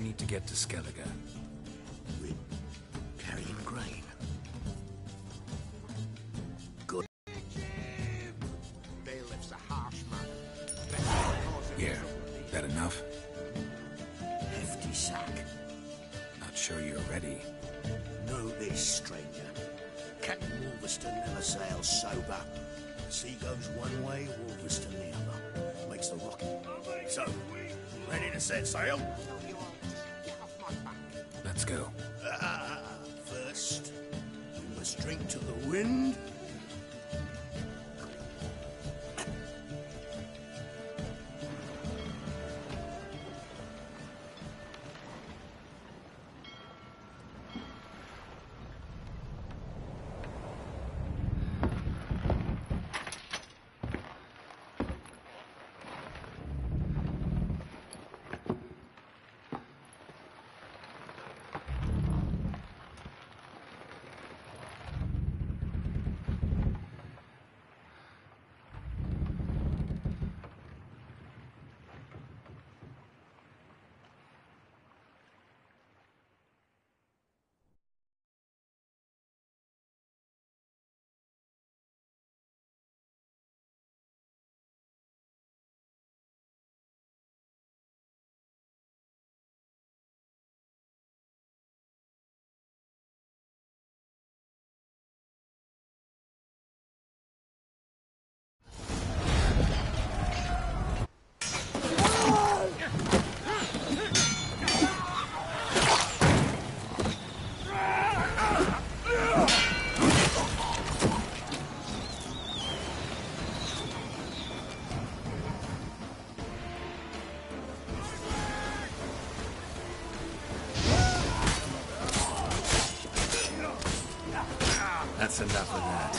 need to get to Skellige? With carrying grain. Good. Bailiff's a harsh man. Here. That enough? Hefty sack. Not sure you're ready. Know this, stranger. Captain Wolverstone never sails sober. Sea goes one way, Wolverstone the other. Makes the rocket. So, ready to set sail? Let's go. First, you must drink to the wind. That's enough of that.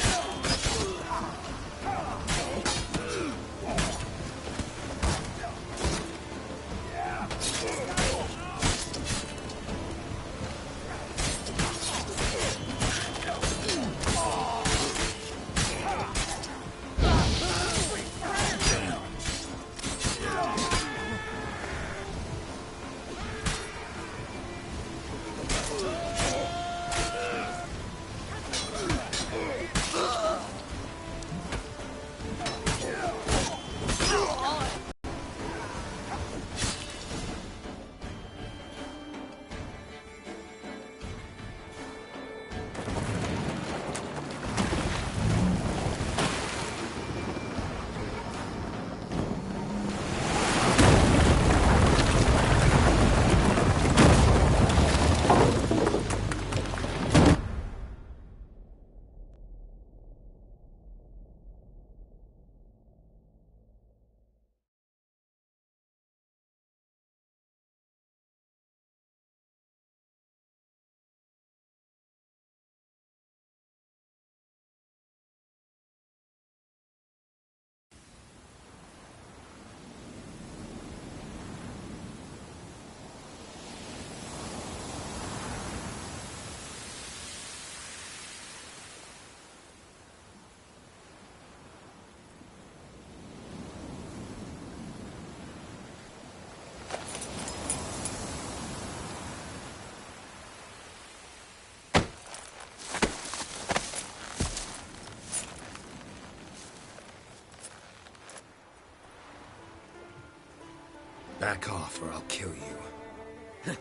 Back off or I'll kill you.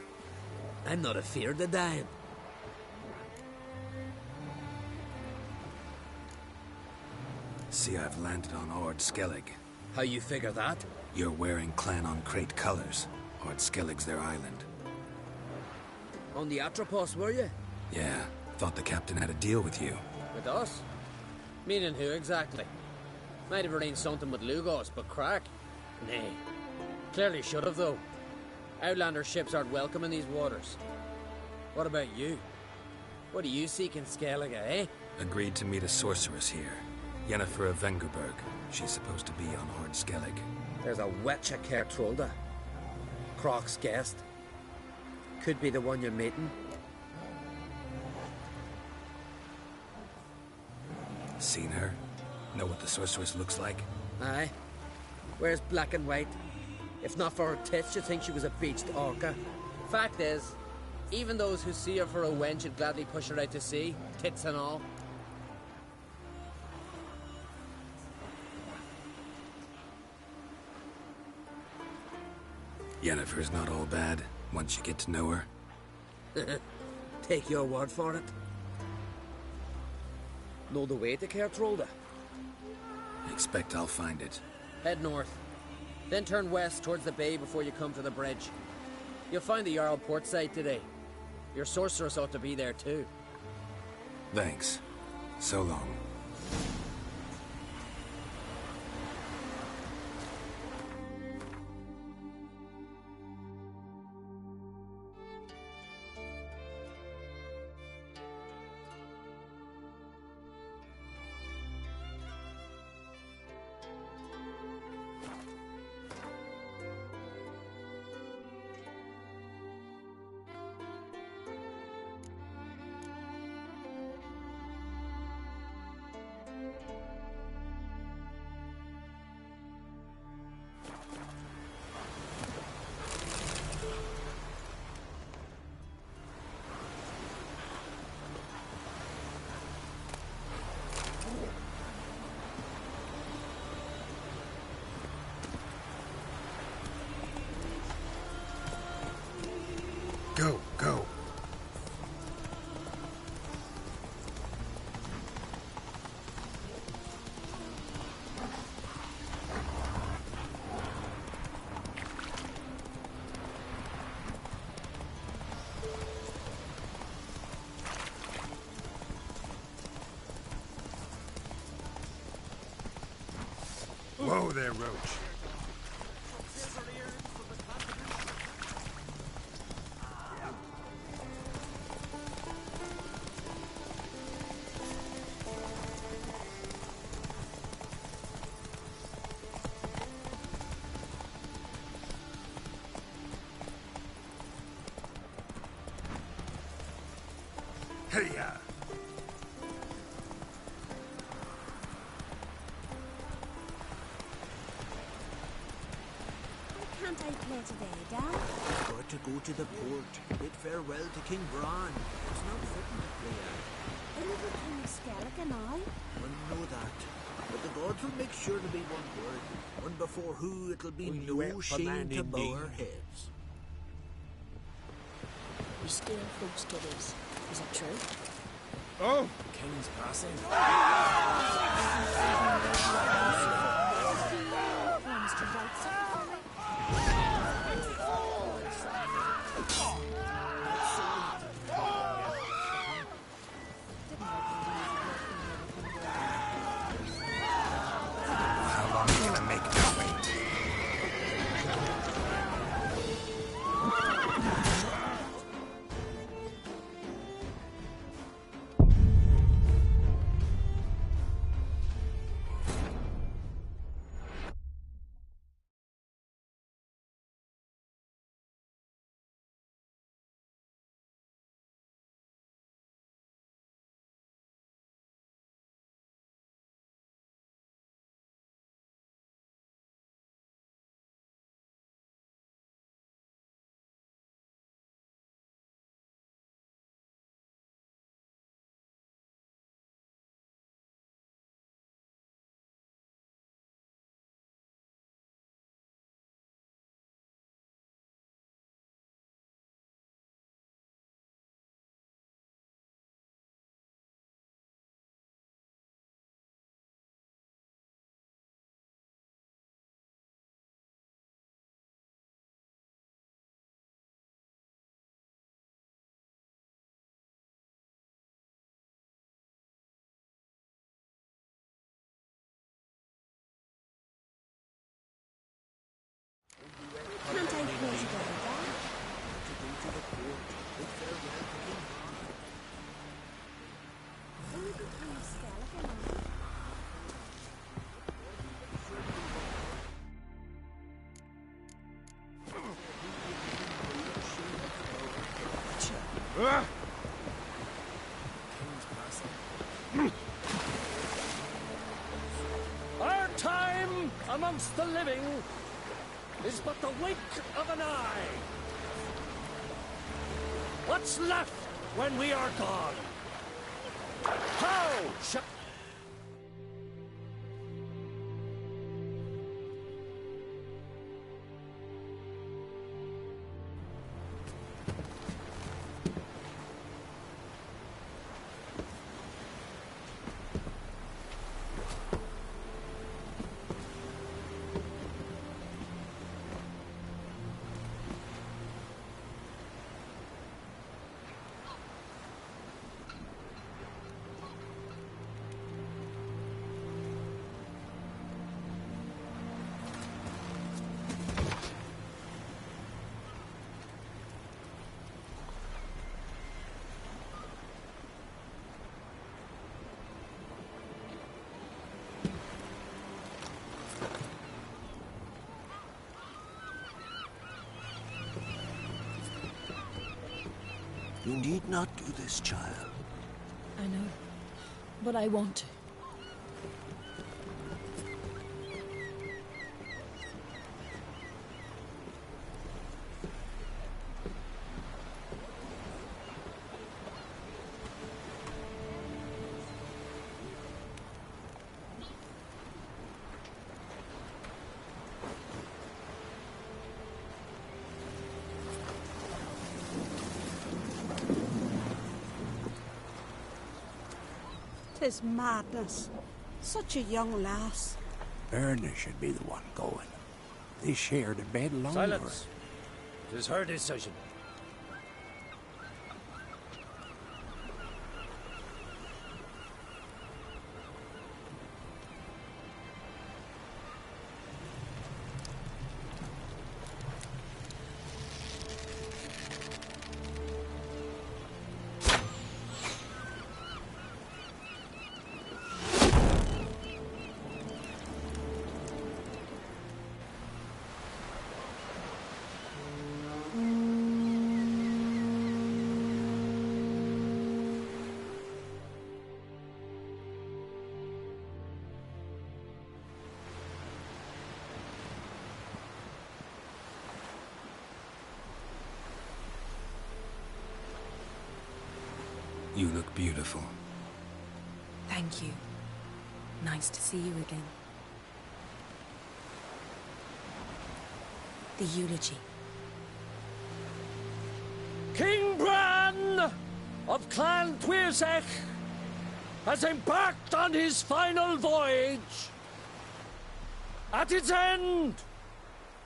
I'm not afeard of dying. See, I've landed on Ord Skellig. How you figure that? You're wearing Clan on Crate colors. Ord Skellig's their island. On the Atropos, were you? Yeah, thought the captain had a deal with you. With us? Meaning who exactly? Might have arranged something with Lugos, but crack? Nay. Clearly should have, though. Outlander ships aren't welcome in these waters. What about you? What do you seek in Skellige, eh? Agreed to meet a sorceress here. Yennefer of Vengerberg. She's supposed to be on Ord Skellig. There's a wetcha Kertrolda. Croc's guest. Could be the one you're meeting. Seen her? Know what the sorceress looks like? Aye. Wears black and white. If not for her tits, you'd think she was a beached orca. Fact is, even those who see her for a wench would gladly push her out to sea, tits and all. Yennefer's not all bad, once you get to know her. Take your word for it. Know the way to Kertrolda? Expect I'll find it. Head north. Then turn west towards the bay before you come to the bridge. You'll find the Jarl port site today. Your sorceress ought to be there too. Thanks. So long. Go, go. Whoa there, Roach. Hey-ya! Can't I play today, Dad? Got to go to the port, bid farewell to King Bran. It's not fitting to play at. A little King Skellig and I. One know that. But the gods will make sure to be one word. One before who it'll be We no went for shame man to bow indeed. our heads. We steal folks' kiddies. Is that true? Oh! King's passing. Promise to write something for me. How long are you gonna make me wait? Can't I play today, Dad? To go to the port, bid farewell to King Bran. A little King Skellig and I. Ah! Our time amongst the living is but the wink of an eye. What's left when we are gone? How shall... You need not do this, child. I know, but I want to. Tis madness. Such a young lass. Erna should be the one going. They shared a bed longer. Silence. It is her decision. You look beautiful. Thank you. Nice to see you again. The eulogy. King Bran of Clan Twirsech has embarked on his final voyage. At its end,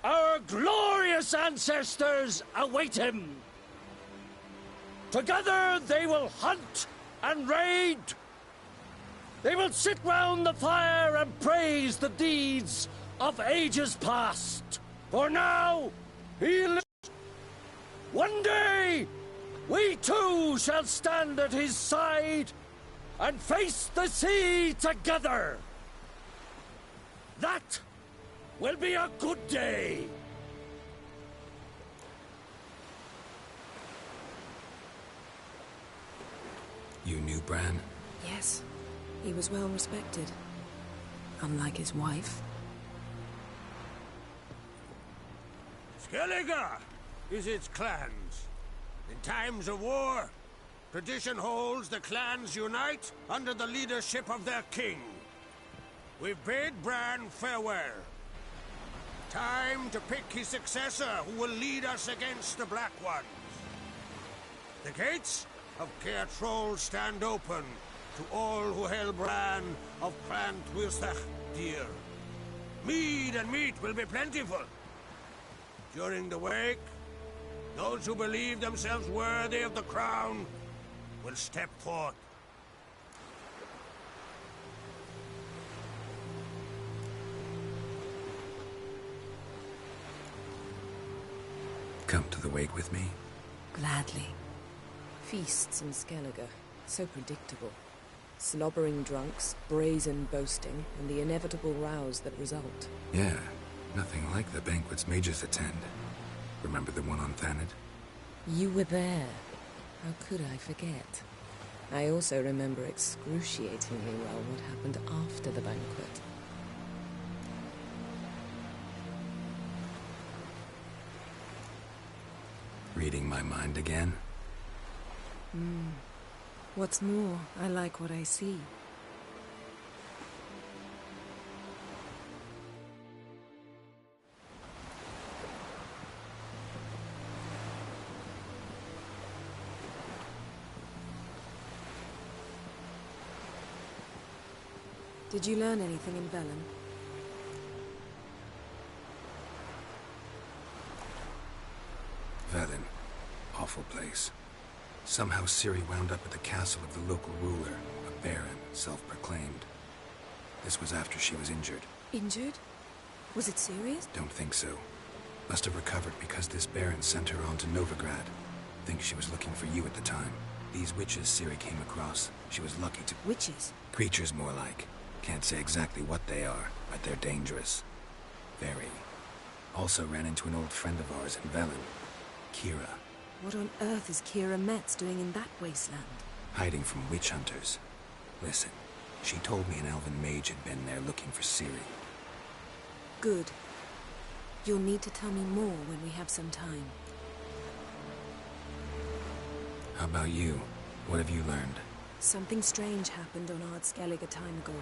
our glorious ancestors await him. Together they will hunt and raid. They will sit round the fire and praise the deeds of ages past. For now, he lives. One day, we too shall stand at his side and face the sea together. That will be a good day. You knew Bran? Yes, he was well respected. Unlike his wife. Skellige is its clans. In times of war, tradition holds the clans unite under the leadership of their king. We've bade Bran farewell. Time to pick his successor who will lead us against the Black Ones. The gates of Caer Troll stand open to all who held Bran of Clan Twirsech dear. Mead and meat will be plentiful. During the wake, those who believe themselves worthy of the crown will step forth. Come to the wake with me? Gladly. Feasts in Skellige, so predictable. Slobbering drunks, brazen boasting, and the inevitable rows that result. Yeah, nothing like the banquets mages attend. Remember the one on Thanedd? You were there. How could I forget? I also remember excruciatingly well what happened after the banquet. Reading my mind again? What's more, I like what I see. Did you learn anything in Velen? Velen. Awful place. Somehow Ciri wound up at the castle of the local ruler, a baron, self-proclaimed. This was after she was injured. Injured? Was it serious? Don't think so. Must have recovered because this baron sent her on to Novigrad. Think she was looking for you at the time. These witches Ciri came across, she was lucky to... Witches? Creatures, more like. Can't say exactly what they are, but they're dangerous. Very. Also ran into an old friend of ours in Velen, Kira. What on earth is Kira Metz doing in that wasteland? Hiding from witch hunters. Listen, she told me an elven mage had been there looking for Ciri. Good. You'll need to tell me more when we have some time. How about you? What have you learned? Something strange happened on Ardskellig a time ago.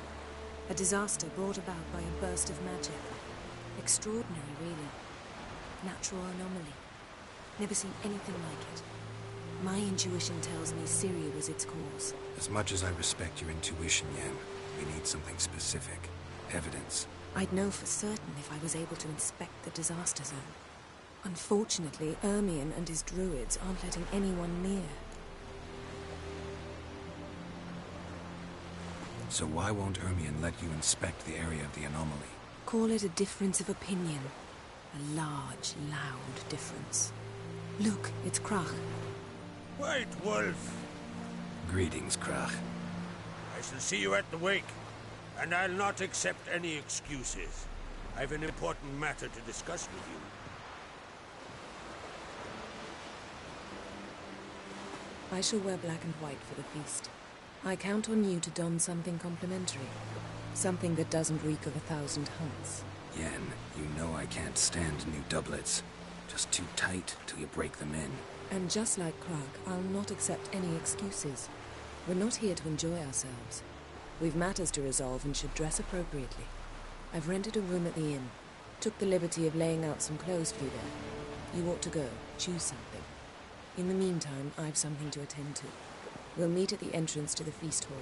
A disaster brought about by a burst of magic. Extraordinary, really. Natural anomaly. Never seen anything like it. My intuition tells me Ciri was its cause. As much as I respect your intuition, Yen, we need something specific. Evidence. I'd know for certain if I was able to inspect the disaster zone. Unfortunately, Ermion and his druids aren't letting anyone near. So why won't Ermion let you inspect the area of the anomaly? Call it a difference of opinion. A large, loud difference. Look, it's Krach. White Wolf. Greetings, Krach. I shall see you at the wake, and I'll not accept any excuses. I've an important matter to discuss with you. I shall wear black and white for the feast. I count on you to don something complimentary. Something that doesn't reek of 1,000 hunts. Yen, you know I can't stand new doublets. Just too tight till you break them in. And just like Krach, I'll not accept any excuses. We're not here to enjoy ourselves. We've matters to resolve and should dress appropriately. I've rented a room at the inn. Took the liberty of laying out some clothes for you there. You ought to go. Choose something. In the meantime, I've something to attend to. We'll meet at the entrance to the feast hall.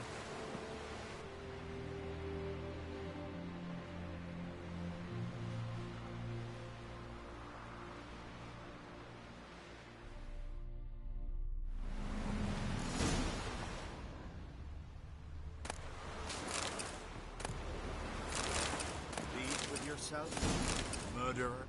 Pleased with yourself, murderer?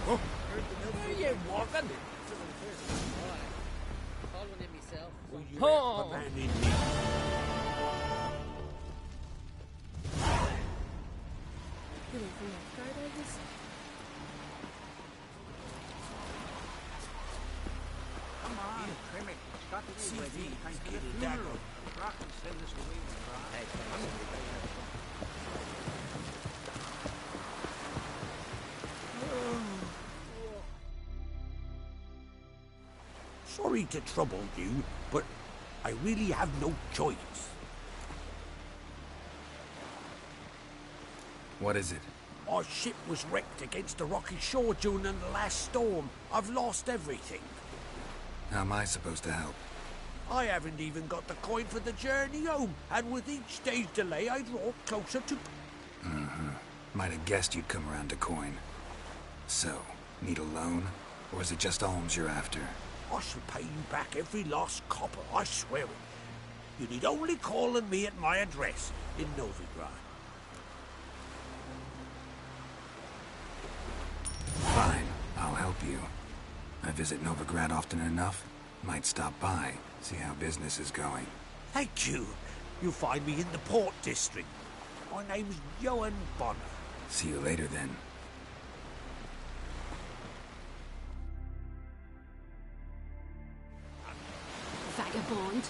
Where are you walking? Call one in myself. Will you Oh. let the man in me? Come on, trim it. It's got to be ready. Thank you. Funeral. Rock and send this away with Sorry to trouble you, but I really have no choice. What is it? Our ship was wrecked against a rocky shore during the last storm. I've lost everything. How am I supposed to help? I haven't even got the coin for the journey home, and with each day's delay, I draw closer to... Might have guessed you'd come around to coin. So, need a loan? Or is it just alms you're after? I shall pay you back every lost copper, I swear it. You need only call on me at my address in Novigrad. Fine, I'll help you. I visit Novigrad often enough. Might stop by, see how business is going. Thank you. You'll find me in the Port District. My name's Johan Bonner. See you later, then. Vagabond.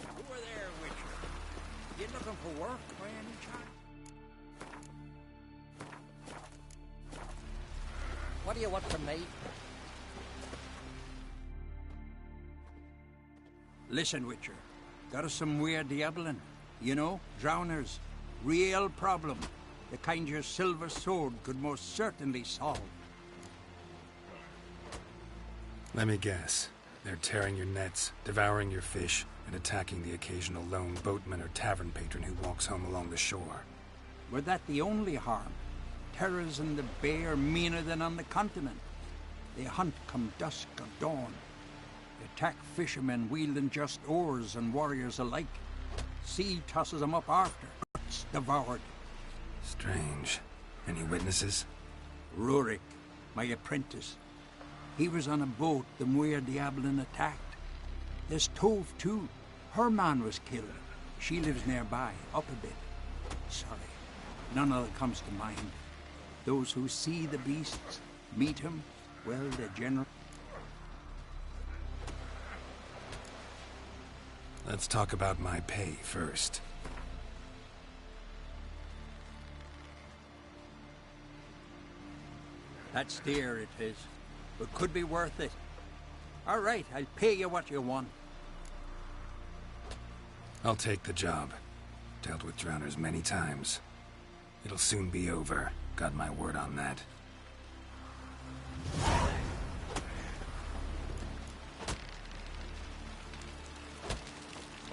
Over there, Witcher. You looking for work by any chance? What do you want from me? Listen, Witcher. Got us some weird diabling. You know, drowners. Real problem. The kind your silver sword could most certainly solve. Let me guess. They're tearing your nets, devouring your fish, and attacking the occasional lone boatman or tavern patron who walks home along the shore. Were that the only harm? Terrors in the bay are meaner than on the continent. They hunt come dusk or dawn. They attack fishermen wielding just oars and warriors alike. Sea tosses them up after, guts devoured. Strange. Any witnesses? Rurik, my apprentice. He was on a boat the Muir Diablin attacked. There's Tove, too. Her man was killed. She lives nearby, up a bit. Sorry, none of it comes to mind. Those who see the beasts, meet him, well, the general... Let's talk about my pay first. That's dear, it is. But could be worth it. All right, I'll pay you what you want. I'll take the job. Dealt with drowners many times. It'll soon be over. Got my word on that.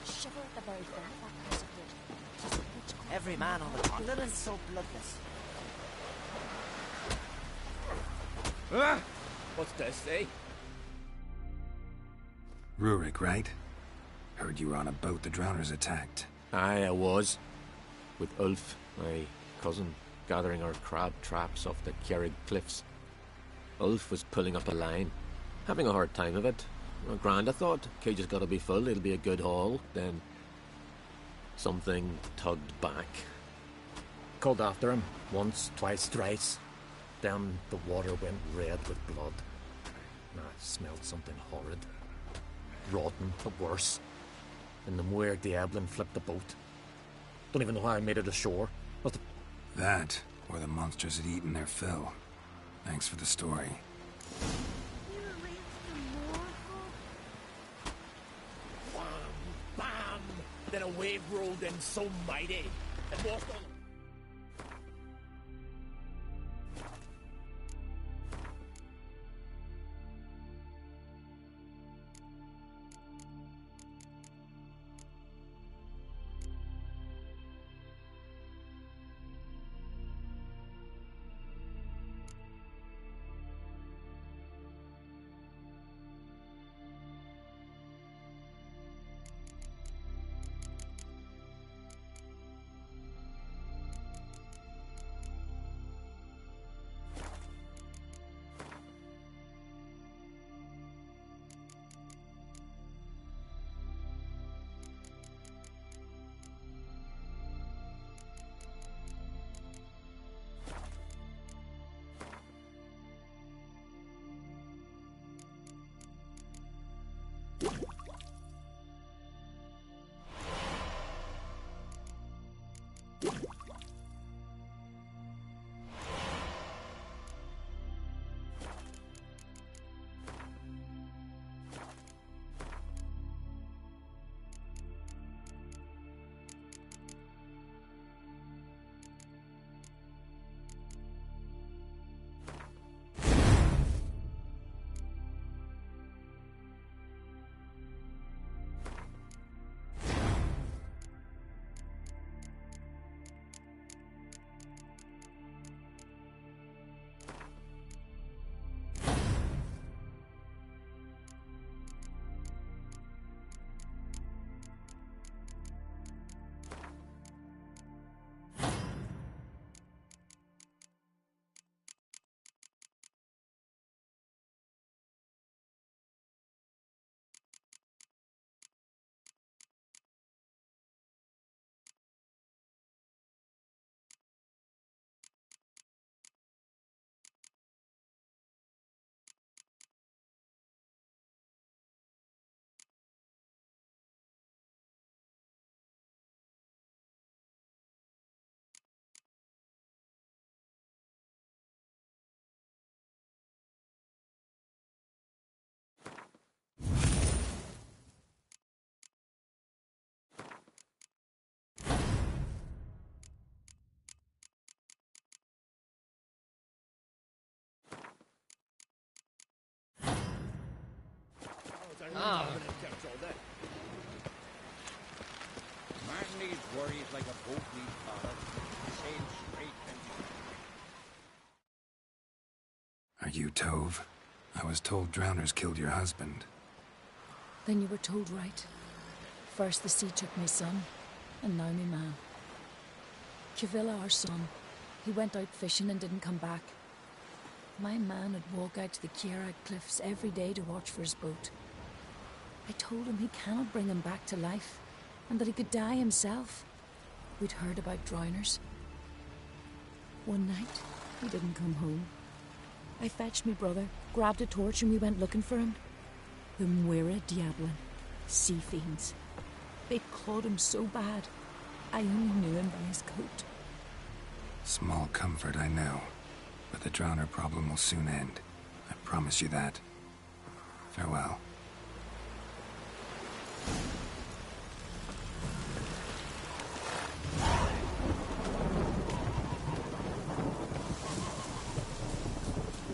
Shiver at the very thought of that cursed wood. Every man on the continent is so bloodless. What's this, eh? Rurik, right? Heard you were on a boat the drowners attacked. Aye, I was. With Ulf, my cousin, gathering our crab traps off the Kjerrig cliffs. Ulf was pulling up a line, having a hard time of it. Well, grand, I thought. Cage's gotta be full, it'll be a good haul. Then something tugged back. Called after him, once, twice, thrice. Then the water went red with blood. I smelled something horrid. Rotten, but worse. And the Muir Diablin flipped the boat. Don't even know how I made it ashore. Must have... That, or the monsters had eaten their fill. Thanks for the story. Wham! Bam! Then a wave rolled in so mighty, it washed on. Ah. Man needs worries like a boat needs ballast. Sail straight and Are you Tove? I was told drowners killed your husband. Then you were told right. First the sea took my son, and now me man. Cavilla, our son, he went out fishing and didn't come back. My man would walk out to the Kierag cliffs every day to watch for his boat. I told him he cannot bring him back to life, and that he could die himself. We'd heard about drowners. One night, he didn't come home. I fetched me brother, grabbed a torch, and we went looking for him. The Muira Diablin, sea fiends. They clawed him so bad, I only knew him by his coat. Small comfort, I know. But the drowner problem will soon end. I promise you that. Farewell.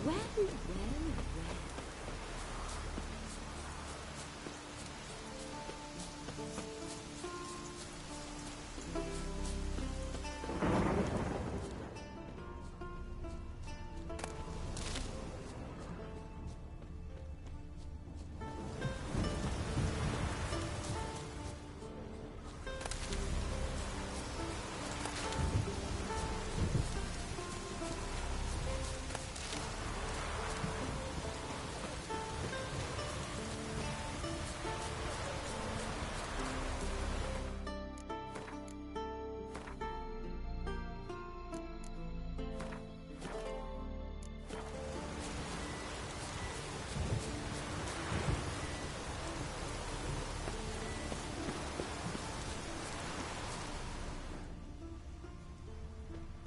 Well, well, well.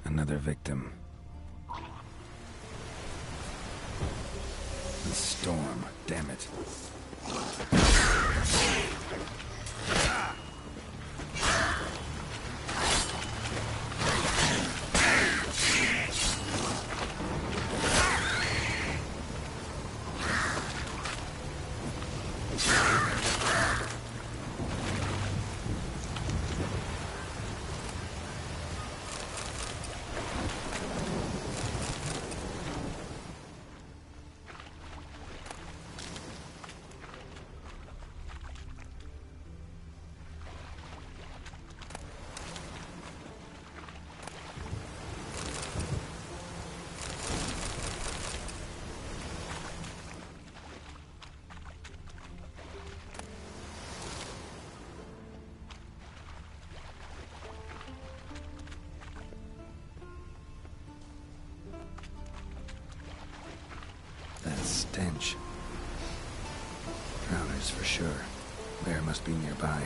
Another victim. The storm, damn it. That stench. Drowners for sure. Bear must be nearby.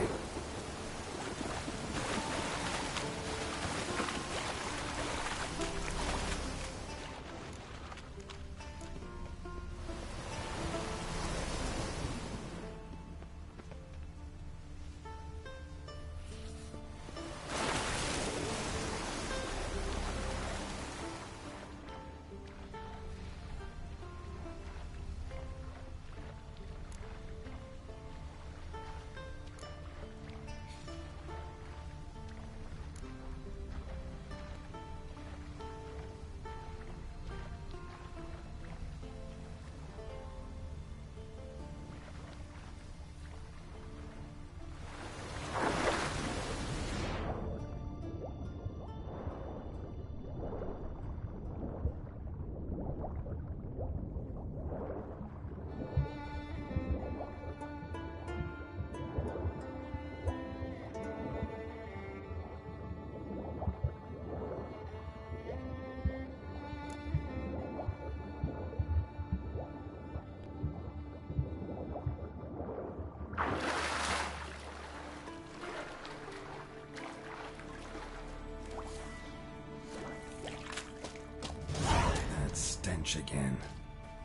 Again.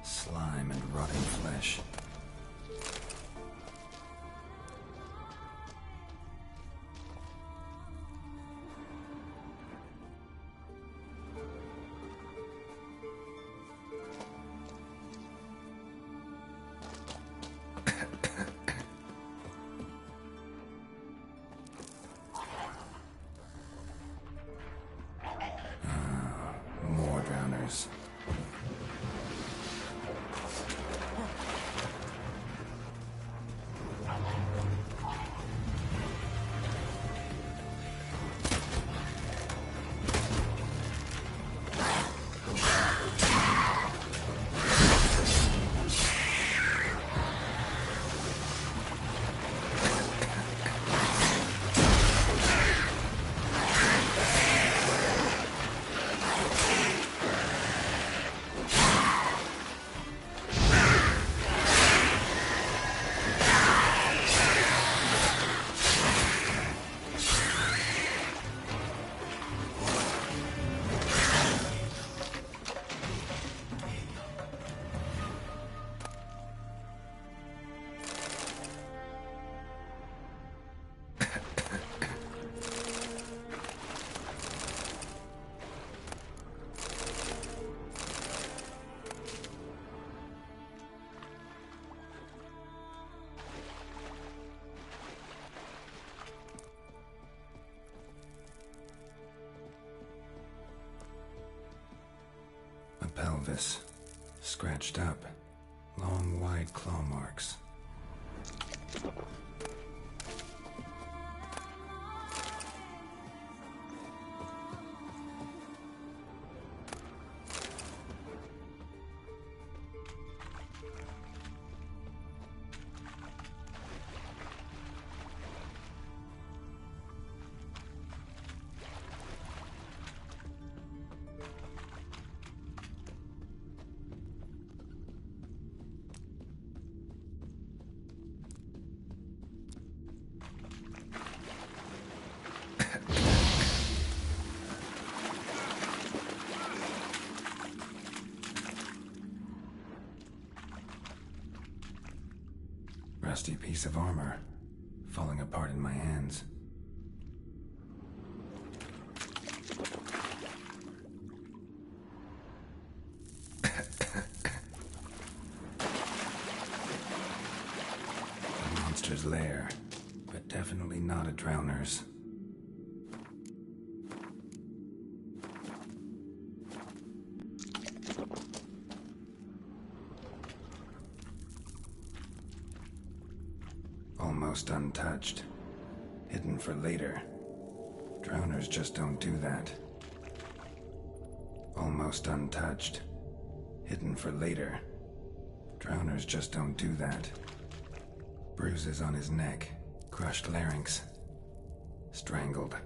Slime and rotting flesh. drowners. Pelvis, scratched up, long, wide claw marks. Rusty piece of armor, falling apart in my hands. A monster's lair, but definitely not a drowner's. Almost untouched. Hidden for later. Drowners just don't do that. Almost untouched. Hidden for later. Drowners just don't do that. Bruises on his neck. Crushed larynx. Strangled.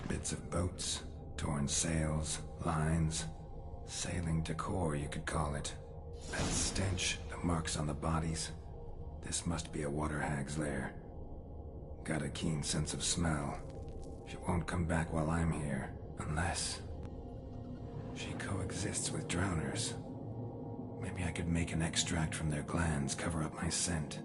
Bits of boats, torn sails, lines, sailing decor, you could call it. That stench, the marks on the bodies. This must be a water hag's lair. Got a keen sense of smell. She won't come back while I'm here, unless she coexists with drowners. Maybe I could make an extract from their glands, cover up my scent.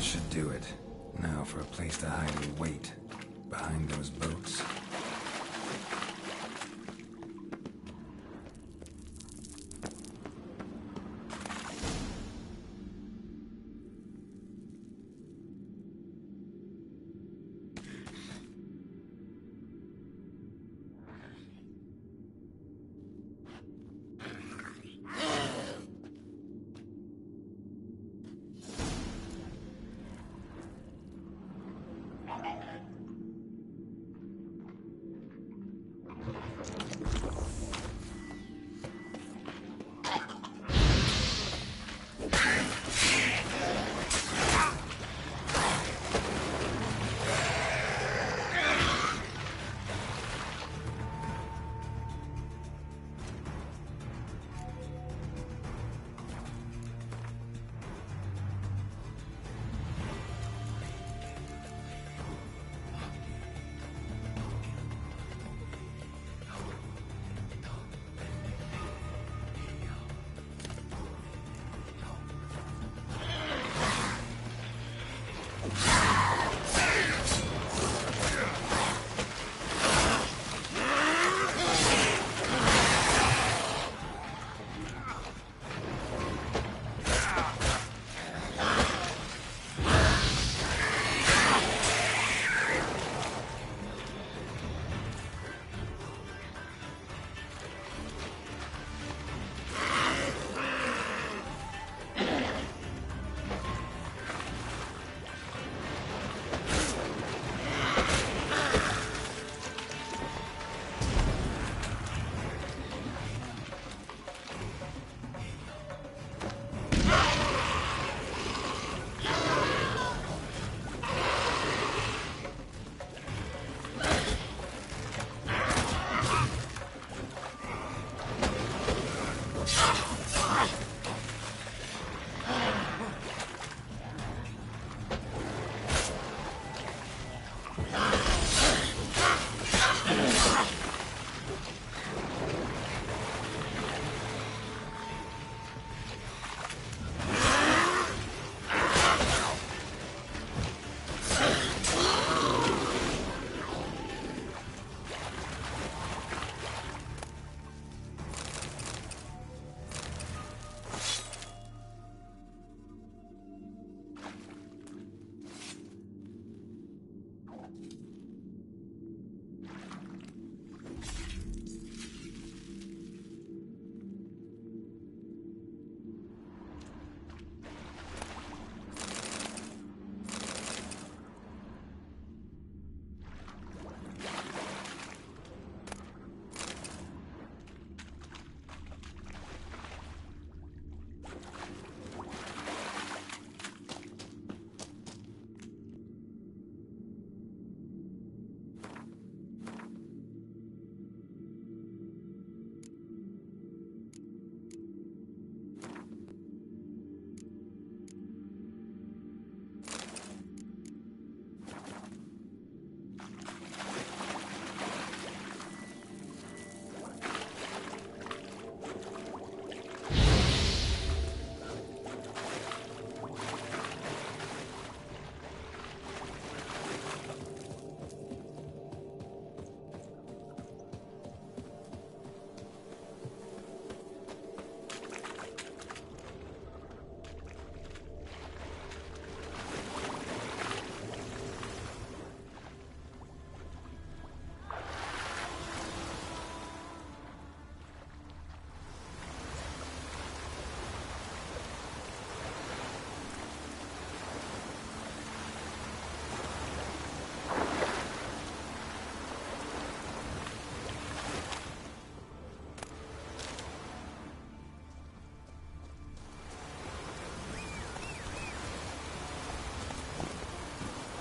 should do it. Now for a place to hide and wait. Behind those boats.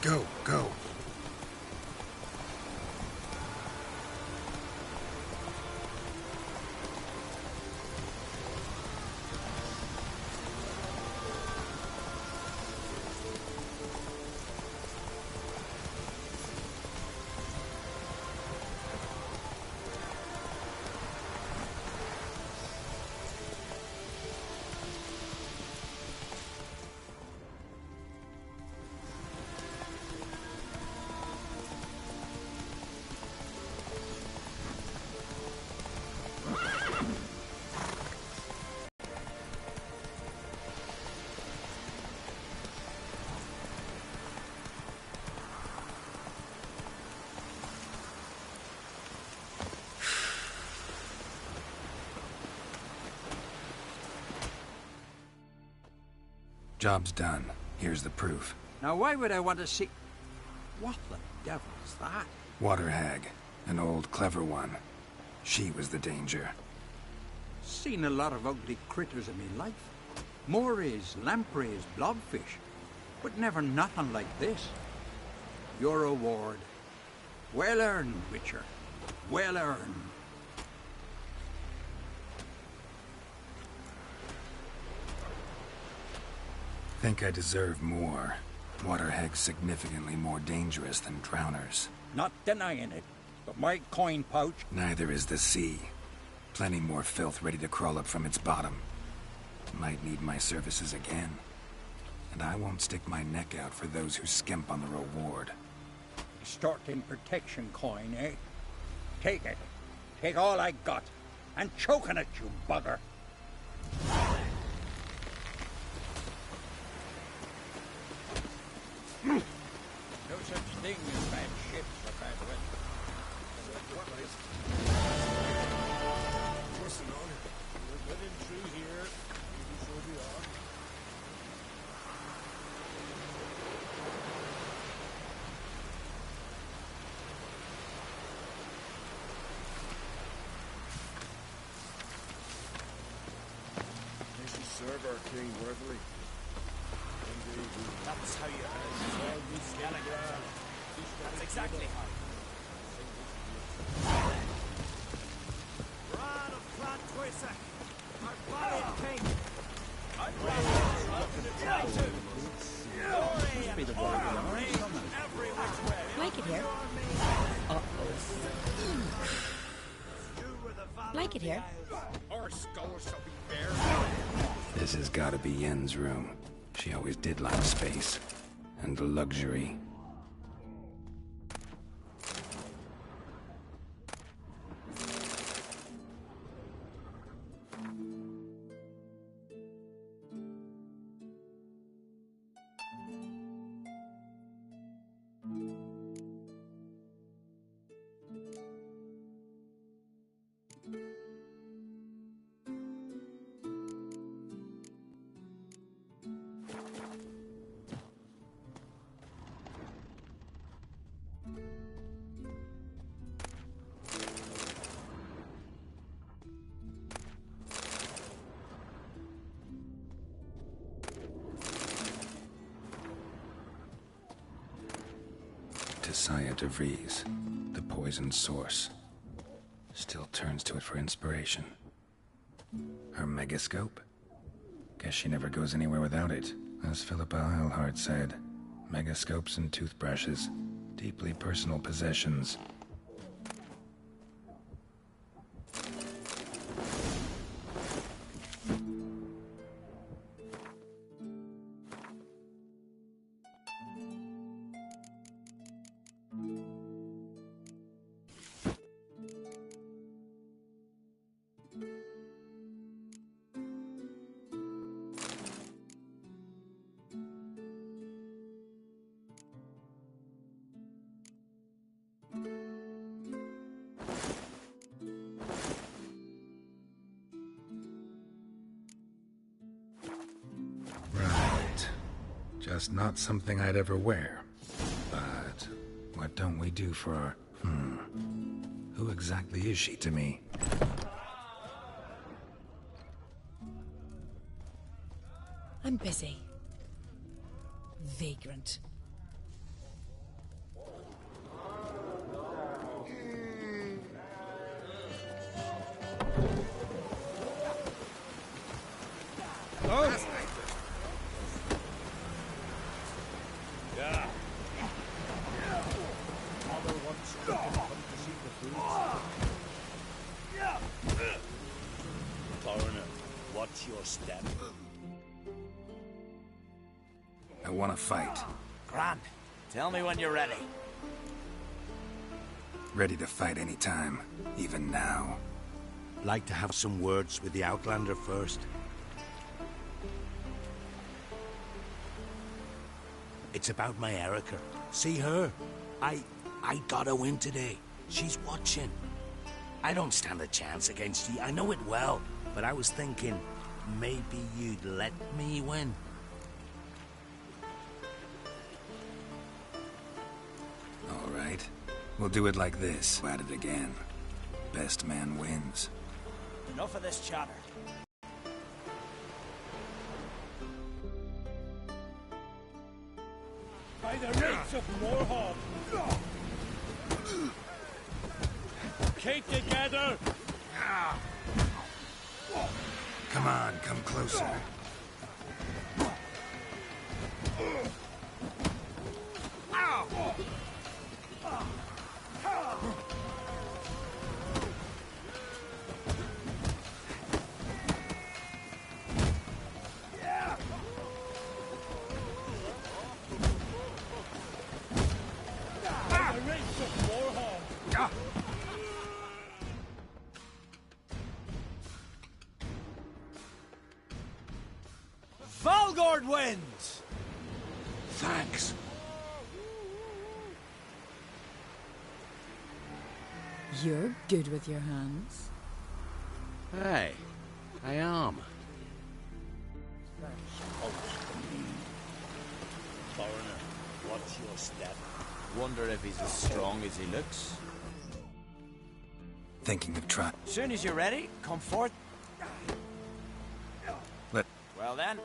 Go, go. Job's done. Here's the proof. Now why would I want to see... What the devil's that? Water hag. An old, clever one. She was the danger. Seen a lot of ugly critters in my life. Morays, lampreys, blobfish. But never nothing like this. Your reward. Well earned, Witcher. Well earned. Think I deserve more. Water hags significantly more dangerous than drowners. Not denying it, but my coin pouch... Neither is the sea. Plenty more filth ready to crawl up from its bottom. Might need my services again. And I won't stick my neck out for those who skimp on the reward. Extorting protection coin, eh? Take it. Take all I got. And choking it, you bugger. No such thing as bad ships or bad weather. Listen on it. We're getting through here. Maybe so we are. May she serve our king worthily. That's how you earn. That's exactly how. Brad of Clan Twysa, our valiant king. I'd rather glory and honor reign every which way. Like it here. Like it here. Our skulls shall be bare. This has gotta be Yen's room. She always did like space. And luxury. Saya DeVries, the poisoned source, still turns to it for inspiration. Her megascope? Guess she never goes anywhere without it. As Philippa Eilhart said, megascopes and toothbrushes, deeply personal possessions. Just not something I'd ever wear. But what don't we do for our... Who exactly is she to me? I'm busy. Vagrant. Oh! What's your step? I want to fight. Grant, tell me when you're ready. Ready to fight anytime, even now. Like to have some words with the Outlander first. It's about my Erica. See her? I got a win today. She's watching. I don't stand a chance against you. I know it well. But I was thinking, maybe you'd let me win. We'll do it like this. At it again. Best man wins. Enough of this chatter. By the rates of Morhaug! Keep together! Come on, come closer. Valgord wins! Thanks. You're good with your hands. Hey, I am. Foreigner, what's your step? Wonder if he's as strong as he looks. Thinking of trying. Soon as you're ready, come forth. Well then.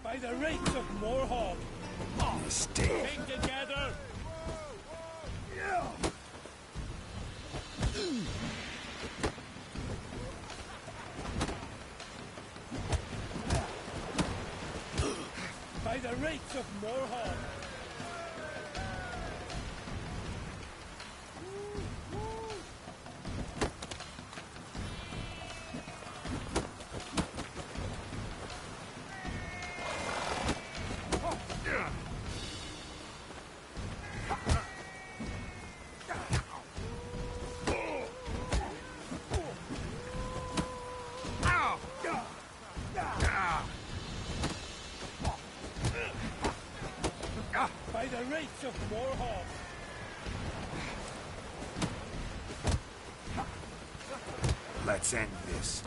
By the rates of Morhaug! Mistake. Keep together! By the rates of Morhaug! By the rates of Morhaug! Let's end this.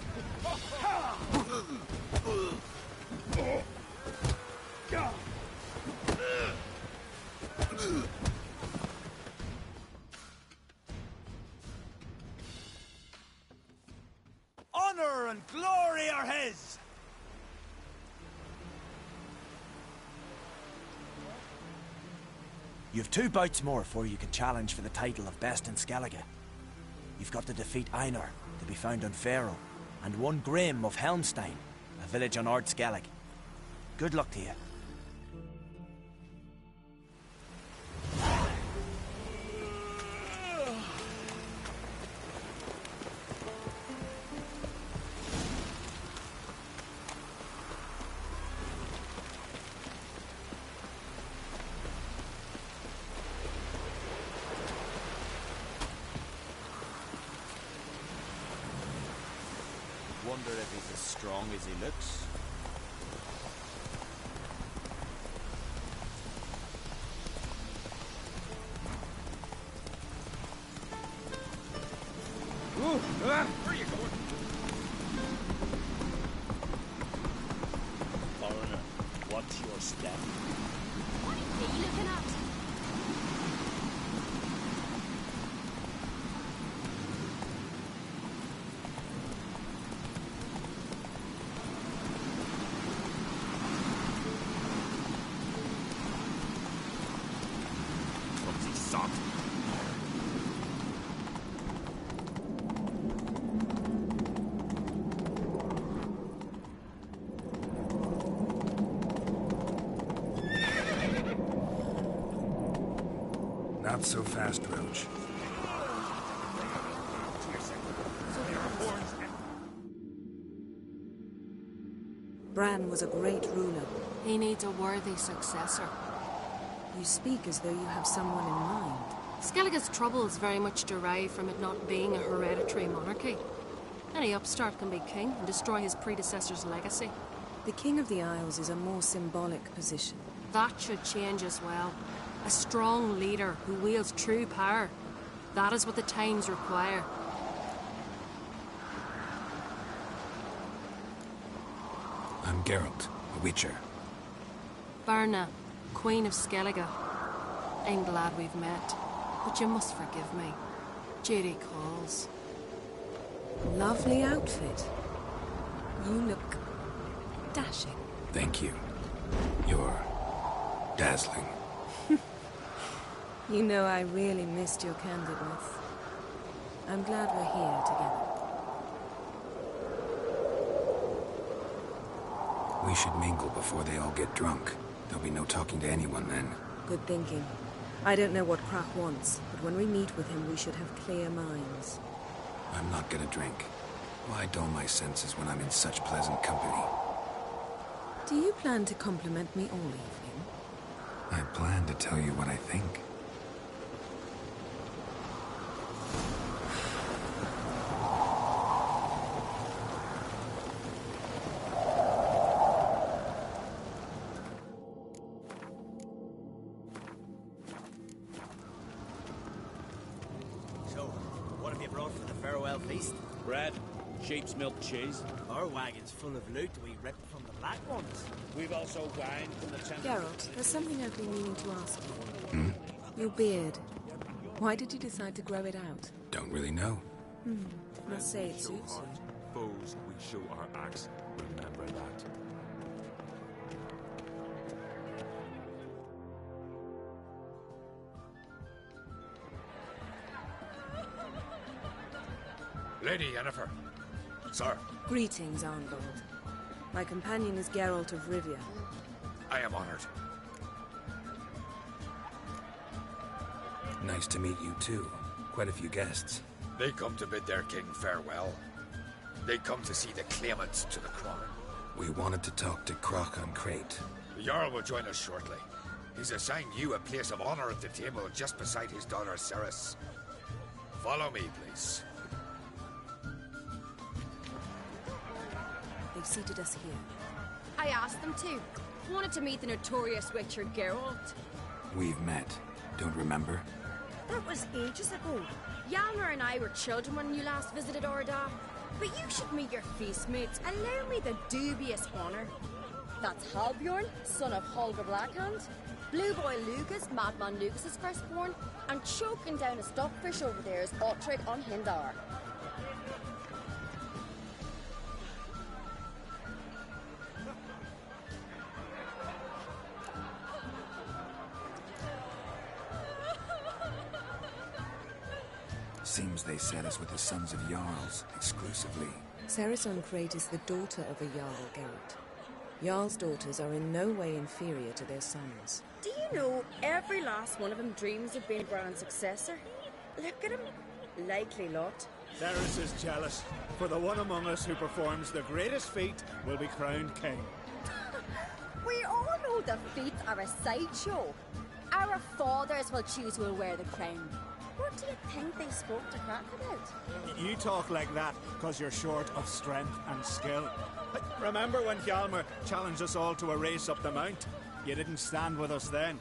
Honor and glory are his! You've 2 bouts more before you can challenge for the title of Best in Skellige. You've got to defeat Einar, to be found on Faroe, and 1 Grim of Helmstein, a village on Ard Skellig. Good luck to you. Wonder if he's as strong as he looks. Where are you going? Foreigner, what's your step? What are you looking at? Clumsy sot. Not so fast, Roach. Bran was a great ruler. He needs a worthy successor. You speak as though you have someone in mind. Skellige's troubles very much derive from it not being a hereditary monarchy. Any upstart can be king and destroy his predecessor's legacy. The King of the Isles is a more symbolic position. That should change as well. A strong leader who wields true power. That is what the times require. I'm Geralt. A witcher. Berna, Queen of Skellige. I'm glad we've met, but you must forgive me. Duty calls. Lovely outfit. You look dashing. Thank you. You're dazzling. You know, I really missed your candidness. I'm glad we're here together. We should mingle before they all get drunk. There'll be no talking to anyone then. Good thinking. I don't know what Krak wants, but when we meet with him, we should have clear minds. I'm not gonna drink. Why dull my senses when I'm in such pleasant company? Do you plan to compliment me all evening? I plan to tell you what I think. So, what have you brought for the farewell feast? Bread, sheep's milk cheese. Our wagon's full of loot we ripped from the black ones. We've also wine from the temple. Geralt, there's something I've been meaning to ask you. Your beard. Why did you decide to grow it out? Don't really know. Must say it suits you. Foes, we show our axe. Remember that. Lady Yennefer. Sir, Greetings, Arngold. My companion is Geralt of Rivia. I am honored. Nice to meet you too. Quite a few guests. They come to bid their king farewell. They come to see the claimants to the crown. We wanted to talk to Croc on Crate. The Jarl will join us shortly. He's assigned you a place of honor at the table just beside his daughter Ceres. Follow me, please. They've seated us here. I asked them to. Wanted to meet the notorious witcher Geralt. We've met. Don't remember? That was ages ago. Hjalmar and I were children when you last visited Orda. But you should meet your feast mates. Allow me the dubious honor. That's Halbjorn, son of Holger Blackhand. Blue Boy Lucas, Madman Lucas's firstborn. And choking down a stockfish over there is Ottrig on Hindar. Seems they set us with the sons of Jarls, exclusively. Ceres on Crate is the daughter of a Jarl, Geralt. Jarl's daughters are in no way inferior to their sons. Do you know every last one of them dreams of being Bran's successor? Look at him. Likely lot. Ceres is jealous, for the one among us who performs the greatest feat will be crowned king. We all know the feats are a sideshow. Our fathers will choose who will wear the crown. What do you think they spoke to Krak about? You talk like that because you're short of strength and skill. Remember when Hjalmar challenged us all to a race up the mount? You didn't stand with us then.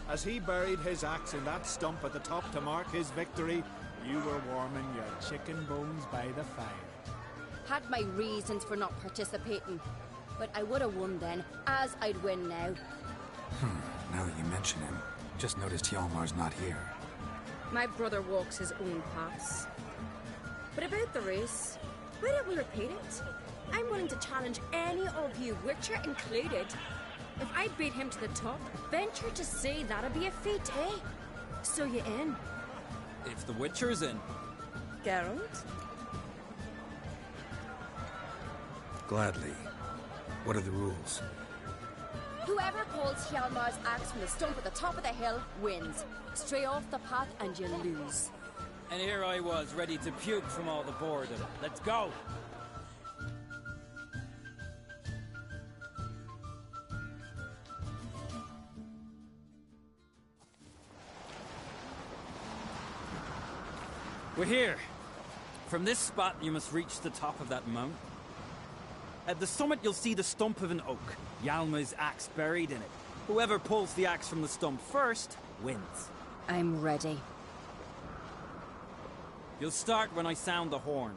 As he buried his axe in that stump at the top to mark his victory, you were warming your chicken bones by the fire. Had my reasons for not participating. But I would have won then, as I'd win now. Now that you mention him, just noticed Hjalmar's not here. My brother walks his own paths. But about the race, why don't we repeat it? I'm willing to challenge any of you, Witcher included. If I beat him to the top, venture to say that'd be a feat, eh? So you in? If the Witcher's in. Geralt? Gladly. What are the rules? Whoever pulls Hjalmar's axe from the stump at the top of the hill wins. Stray off the path and you lose. And here I was, ready to puke from all the boredom. Let's go! We're here. From this spot, you must reach the top of that mountain. At the summit, you'll see the stump of an oak. Hjalmar's axe buried in it. Whoever pulls the axe from the stump first wins. I'm ready. You'll start when I sound the horn.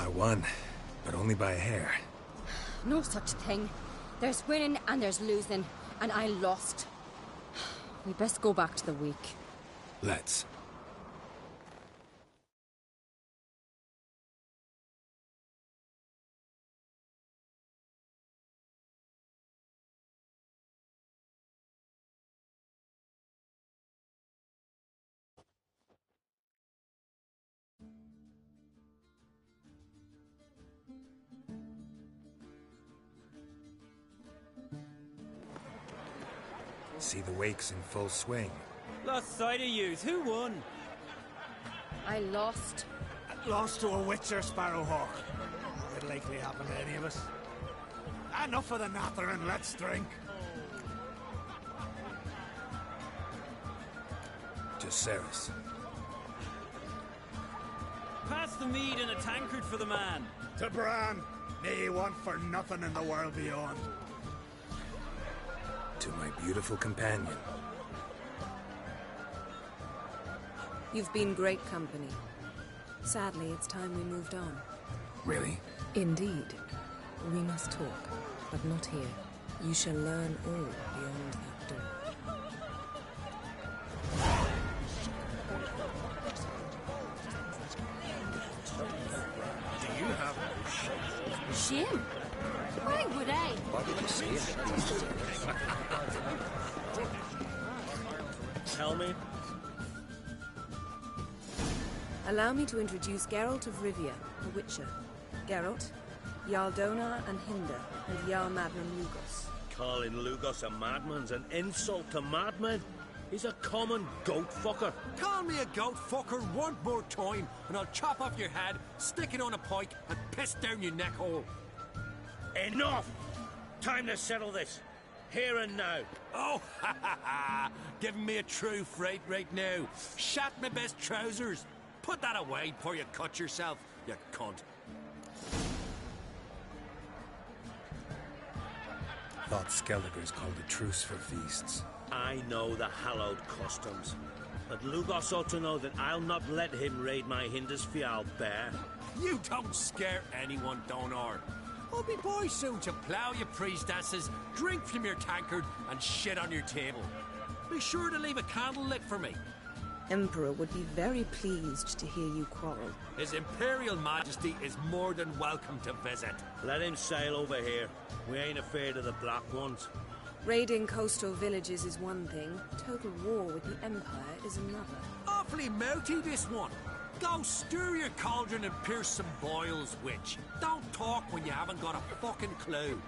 I won, but only by a hair. No such thing. There's winning and there's losing, and I lost. We best go back to the week. Let's. See the wakes in full swing. Lost sight of yous. Who won? I lost. Lost to a witcher, Sparrowhawk. It'll likely happen to any of us. Enough of the nattering, let's drink. To Ceres. Pass the mead in a tankard for the man. To Bran. May he want for nothing in the world beyond. To my beautiful companion. You've been great company. Sadly, it's time we moved on. Really? Indeed. We must talk, but not here. You shall learn all beyond that door. Do you have no shame? Shame? Why would I? What did you say? Tell me. Allow me to introduce Geralt of Rivia, the Witcher. Geralt, Jarl Donar and Hinder, and Jarl Madman Lugos. Calling Lugos a madman's an insult to madmen. He's a common goat fucker. Call me a goat fucker one more time, and I'll chop off your head, stick it on a pike, and piss down your neck hole. Enough! Time to settle this. Here and now. Oh, ha ha ha! Giving me a true fright right now. Shat my best trousers. Put that away before you cut yourself, you cunt. Thought Skelliger's called a truce for feasts. I know the hallowed customs. But Lugos ought to know that I'll not let him raid my Hinder's fial bare. You don't scare anyone, Donar. I'll be boy soon to plough your priestesses, drink from your tankard, and shit on your table. Be sure to leave a candle lit for me. Emperor would be very pleased to hear you quarrel. His Imperial Majesty is more than welcome to visit. Let him sail over here. We ain't afraid of the Black Ones. Raiding coastal villages is one thing. Total war with the Empire is another. Awfully mouty, this one. Go stir your cauldron and pierce some boils, witch. Don't talk when you haven't got a fucking clue.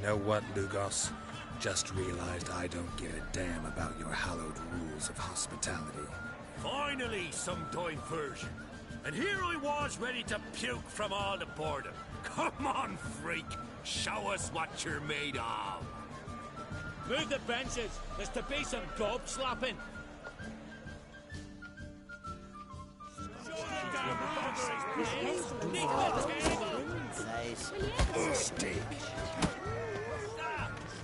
Know what, Lugos? Just realized I don't give a damn about your hallowed rules of hospitality. Finally, some diversion. And here I was ready to puke from all the boredom. Come on, freak. Show us what you're made of. Move the benches. There's to be some gob slapping. Steak.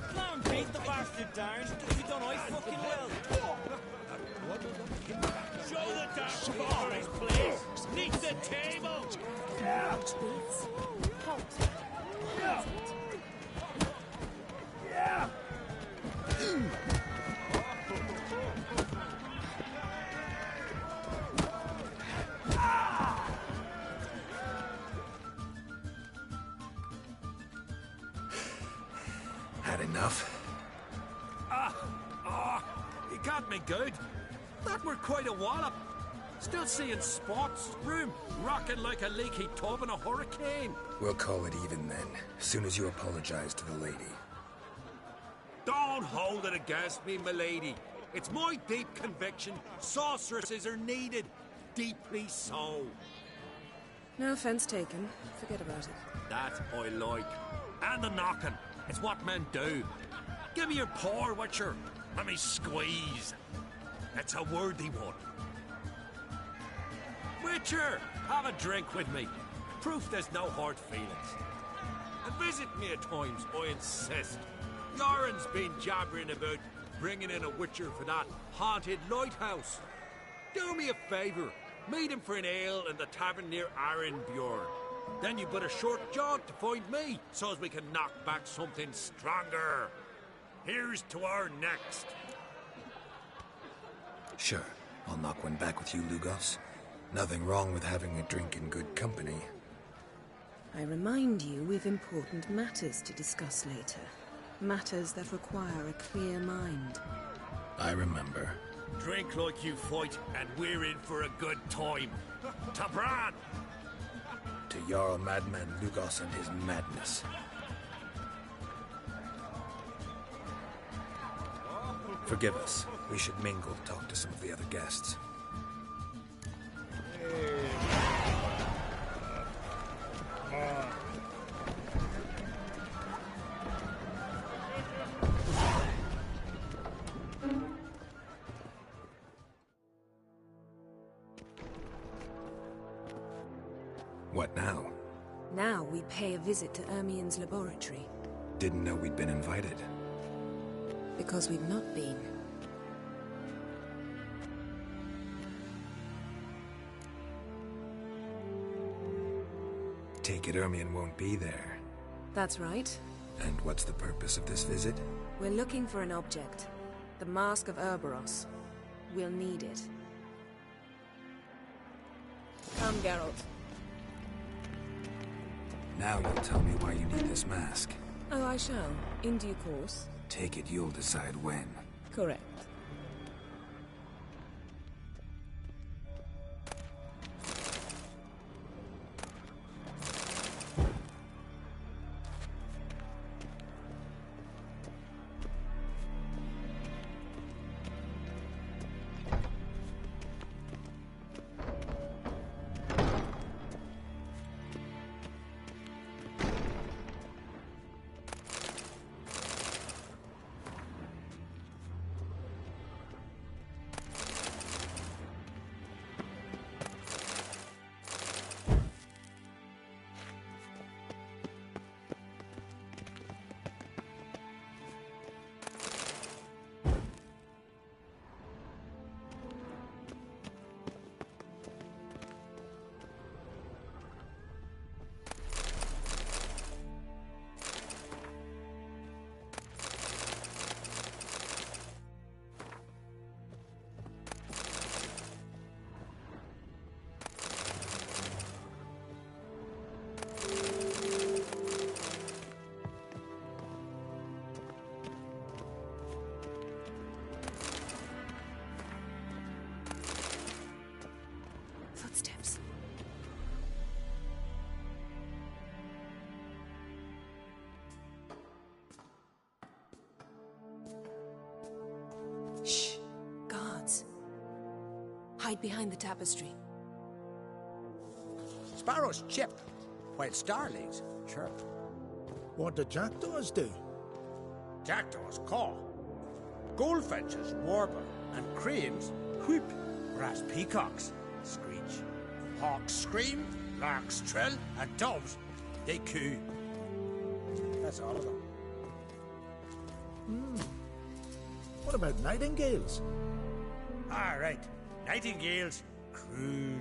Come on, beat the bastard down. You done I fucking well. Show the damn boys, please. Need the table. Yeah. Had enough? You got me good. That were quite a wallop. Still seeing spots, room rocking like a leaky tub in a hurricane. We'll call it even then, as soon as you apologize to the lady. Don't hold it against me, milady. It's my deep conviction sorceresses are needed. Deeply so. No offense taken. Forget about it. That I like. And the knocking. It's what men do. Give me your paw, Witcher. Let me squeeze. It's a worthy one. Witcher, have a drink with me. Proof there's no hard feelings. And visit me at times, I insist. Yoren's been jabbering about bringing in a Witcher for that haunted lighthouse. Do me a favour. Meet him for an ale in the tavern near Arenbjorn. Then you but a short jog to find me, so as we can knock back something stronger. Here's to our next. Sure, I'll knock one back with you, Lugos. Nothing wrong with having a drink in good company. I remind you we've important matters to discuss later. Matters that require a clear mind. I remember. Drink like you fight, and we're in for a good time. Tabran! To Jarl Madman Lugos and his madness. Forgive us. We should mingle to talk to some of the other guests. What now? Now we pay a visit to Ermien's laboratory. Didn't know we'd been invited. Because we've not been. Take it Ermien won't be there. That's right. And what's the purpose of this visit? We're looking for an object. The Mask of Ouroboros. We'll need it. Come, Geralt. Now you'll tell me why you need this mask. Oh, I shall. In due course. Take it you'll decide when. Correct. Footsteps. Shh. Guards. Hide behind the tapestry. Sparrows chip, while starlings chirp. What do jackdaws do? Jackdaws caw. Goldfinches warble, and cranes whoop, whereas peacocks screech. Hawks scream, larks trill, and doves, they coo. That's all of them. What about nightingales? All right, nightingales croon.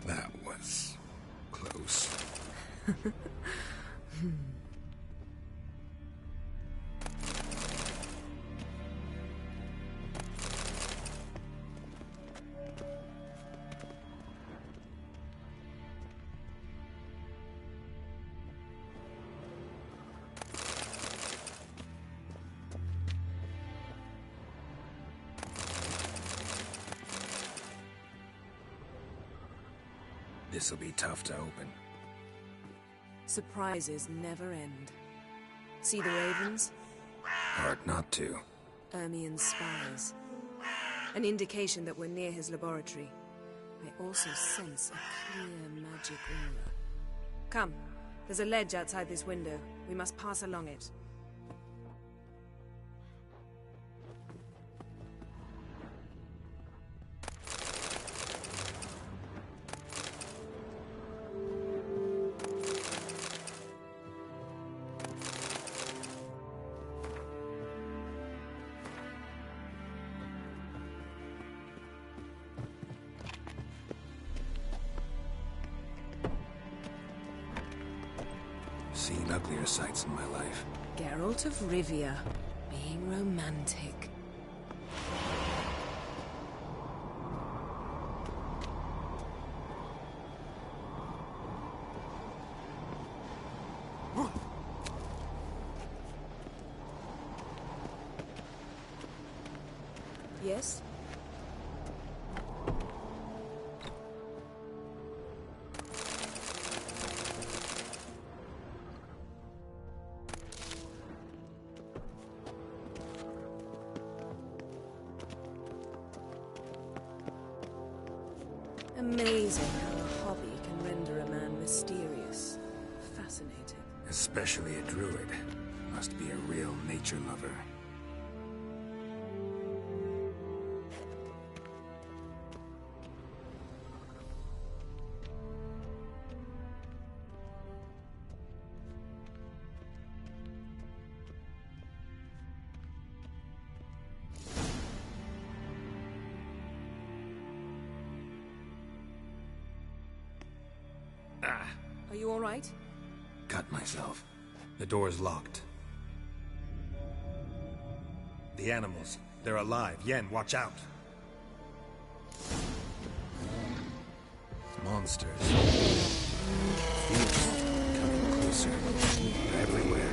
That was close. This'll be tough to open. Surprises never end. See the ravens? Hard not to. Ermien's spies. An indication that we're near his laboratory. I also sense a clear magic aura. Come, there's a ledge outside this window. We must pass along it. uglier sights in my life. Geralt of Rivia, being romantic. Yes? Amazing how a hobby can render a man mysterious. Fascinating. Especially a druid. Must be a real nature lover. Are you all right? Cut myself. The door's locked. The animals. They're alive. Yen, watch out. Monsters. Thieves. Coming closer. They're everywhere.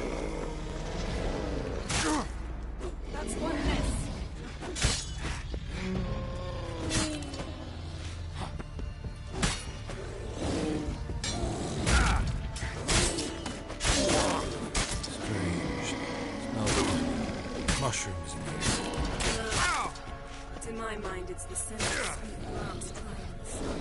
That's one less. Strange. Smells like mushrooms in here. But in my mind, it's the scent of sweet plants drying in the sun.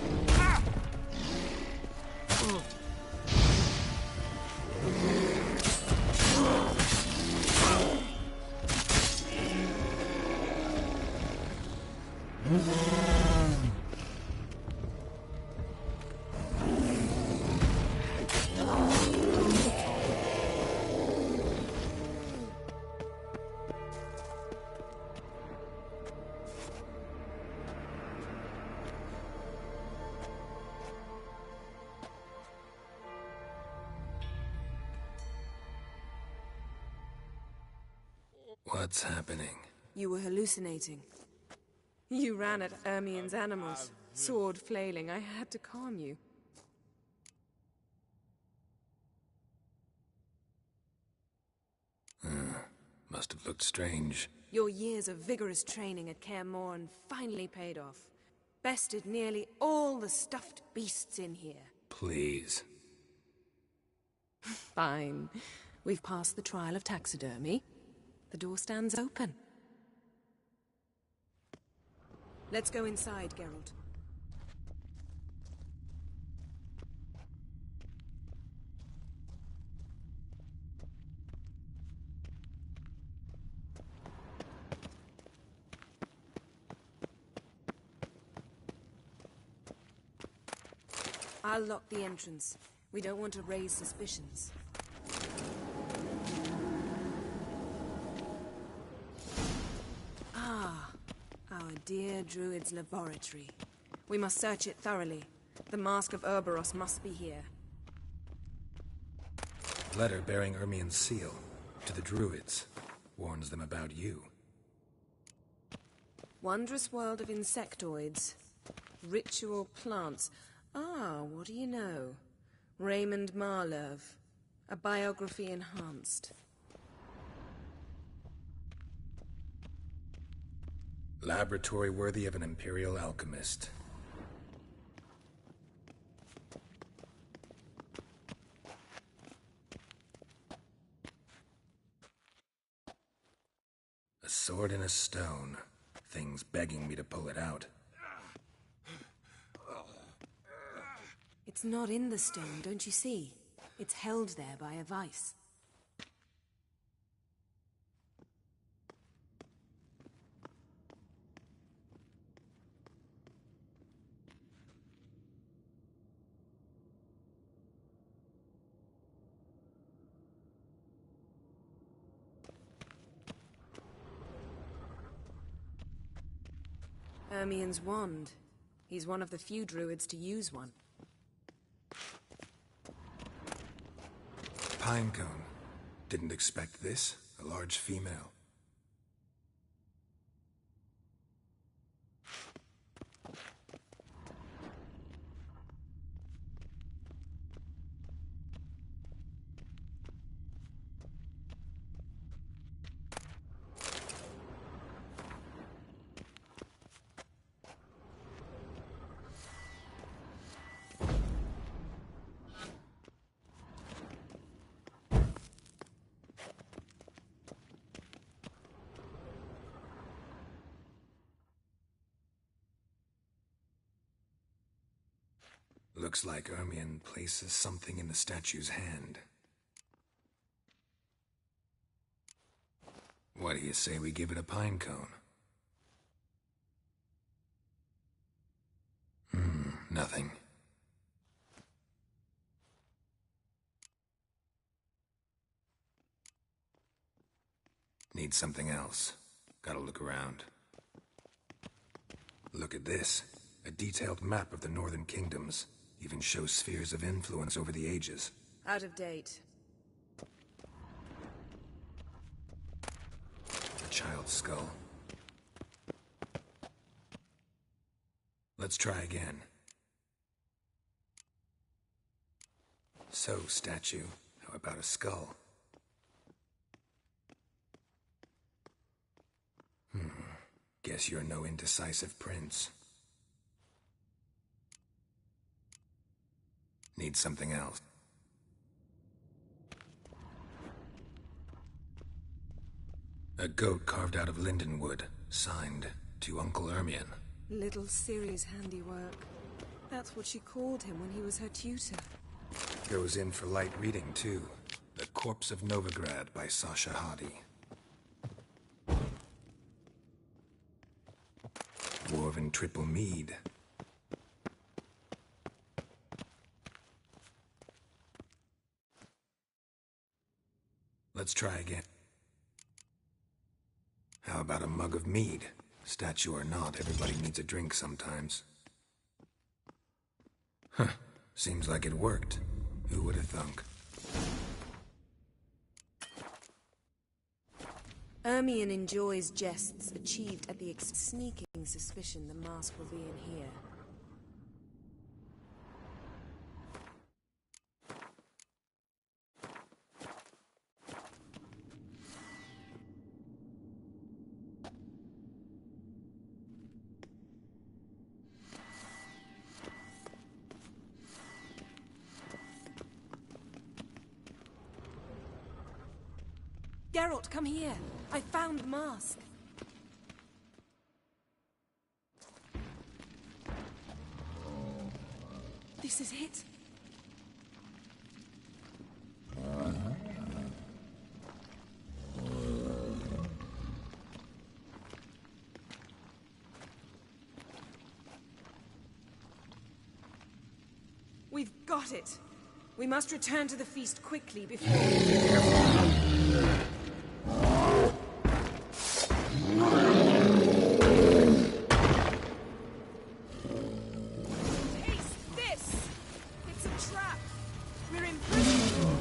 What's happening? You were hallucinating. You ran at Ermien's animals, sword flailing. I had to calm you. Must have looked strange. Your years of vigorous training at Kaer Morhen finally paid off. Bested nearly all the stuffed beasts in here. Please. Fine. We've passed the trial of taxidermy. The door stands open. Let's go inside, Geralt. I'll lock the entrance. We don't want to raise suspicions. Ah, our dear Druid's laboratory. We must search it thoroughly. The Mask of Ouroboros must be here. Letter bearing Ermien's seal. To the Druids. Warns them about you. Wondrous world of insectoids. Ritual plants. Ah, what do you know? Raymond Marlove. A biography enhanced. Laboratory worthy of an imperial alchemist. A sword in a stone. Things begging me to pull it out. It's not in the stone, don't you see? It's held there by a vice. Ermien's wand. He's one of the few druids to use one. pine cone. Didn't expect this. A large female. Looks like Ermion places something in the statue's hand. What do you say we give it a pine cone? Nothing. Need something else. Gotta look around. Look at this. A detailed map of the Northern Kingdoms. Even shows spheres of influence over the ages. Out of date. A child's skull. Let's try again. So, statue, how about a skull? Guess you're no indecisive prince. Need something else. A goat carved out of linden wood, signed to Uncle Ermion. Little Ciri's handiwork. That's what she called him when he was her tutor. Goes in for light reading, too. The Corpse of Novigrad by Sasha Hadi. Dwarven triple mead. Let's try again. How about a mug of mead? Statue or not, everybody needs a drink sometimes. Seems like it worked. Who would have thunk? Ermion enjoys jests achieved at the sneaking suspicion the mask will be in here. Geralt, come here. I found the mask. This is it. We've got it. We must return to the feast quickly before... Taste this! It's a trap! We're imprisoned!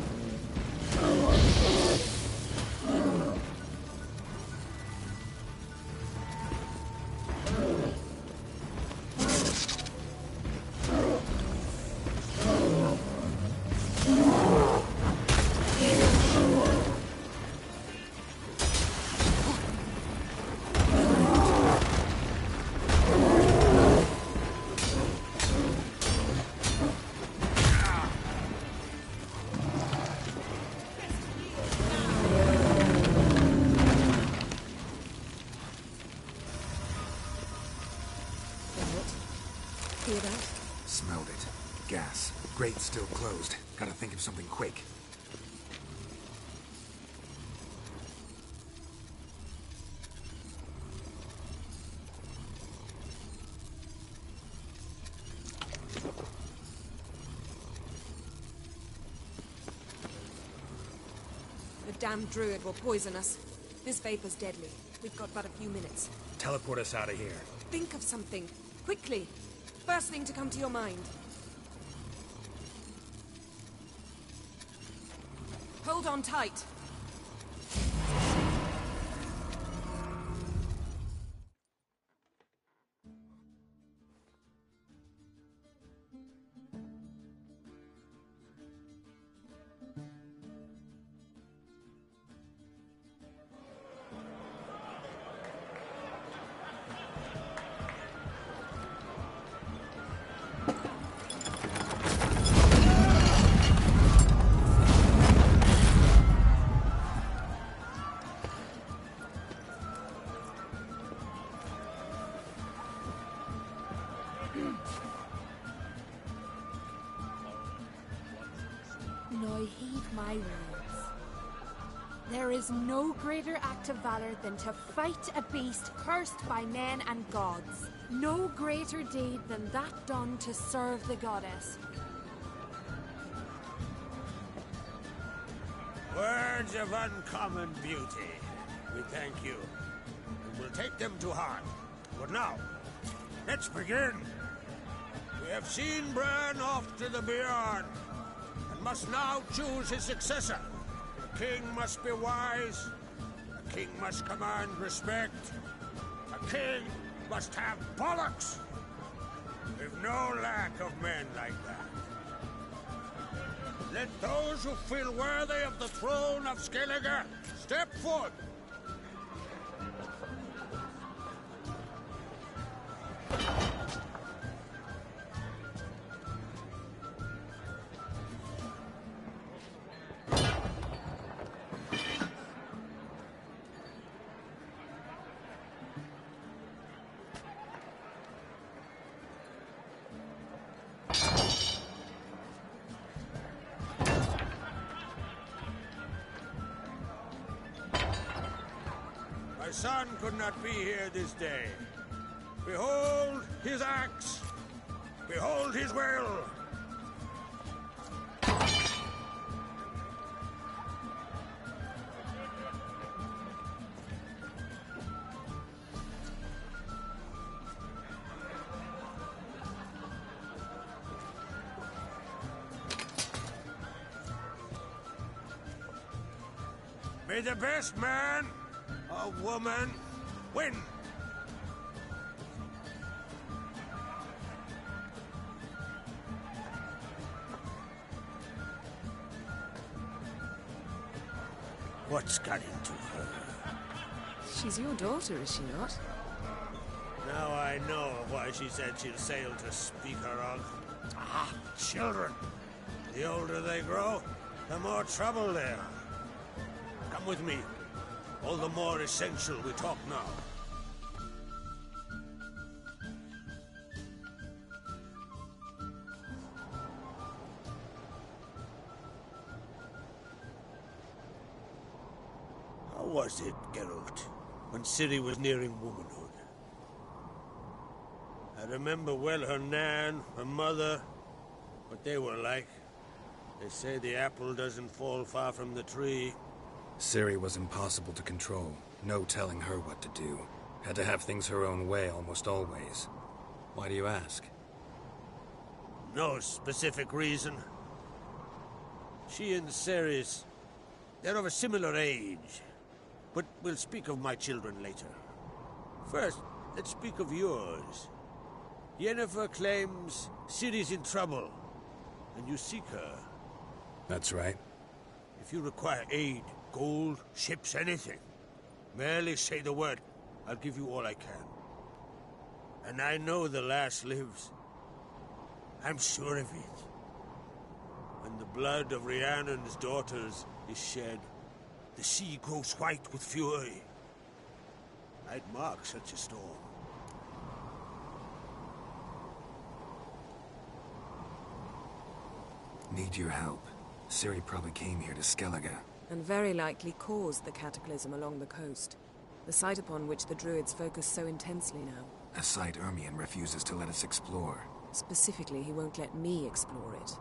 Smelled it. Gas. Grate's still closed. Gotta think of something quick. The damn druid will poison us. This vapor's deadly. We've got but a few minutes. Teleport us out of here. Think of something. Quickly. First thing to come to your mind. Hold on tight. Now heed my words. There is no greater act of valor than to fight a beast cursed by men and gods. No greater deed than that done to serve the goddess. Words of uncommon beauty. We thank you. And we'll take them to heart. But now, let's begin. We have seen Bran off to the Beyond, and must now choose his successor. A king must be wise. A king must command respect. A king must have bollocks. We've no lack of men like that. Let those who feel worthy of the throne of Skellige step forth. My son could not be here this day. Behold his axe. Behold his will. May the best man or woman win. What's got into her? She's your daughter, is she not? Now I know why she said she'll sail to speak her of. Ah, children. The older they grow, the more trouble they are. Come with me. All the more essential we talk now. How was it, Geralt, when Ciri was nearing womanhood? I remember well her nan, her mother, what they were like. They say the apple doesn't fall far from the tree. Ciri was impossible to control. No telling her what to do. Had to have things her own way almost always. Why do you ask? No specific reason. She and Ceres, they're of a similar age. But we'll speak of my children later. First, let's speak of yours. Yennefer claims Ciri's in trouble, and you seek her. That's right. If you require aid, gold, ships, anything, merely say the word. I'll give you all I can. And I know the lass lives. I'm sure of it. When the blood of Rhiannon's daughters is shed, the sea grows white with fury. I'd mark such a storm. Need your help. Ciri probably came here to Skellige. And very likely caused the cataclysm along the coast. The site upon which the druids focus so intensely now. A site Ermion refuses to let us explore. Specifically, he won't let me explore it.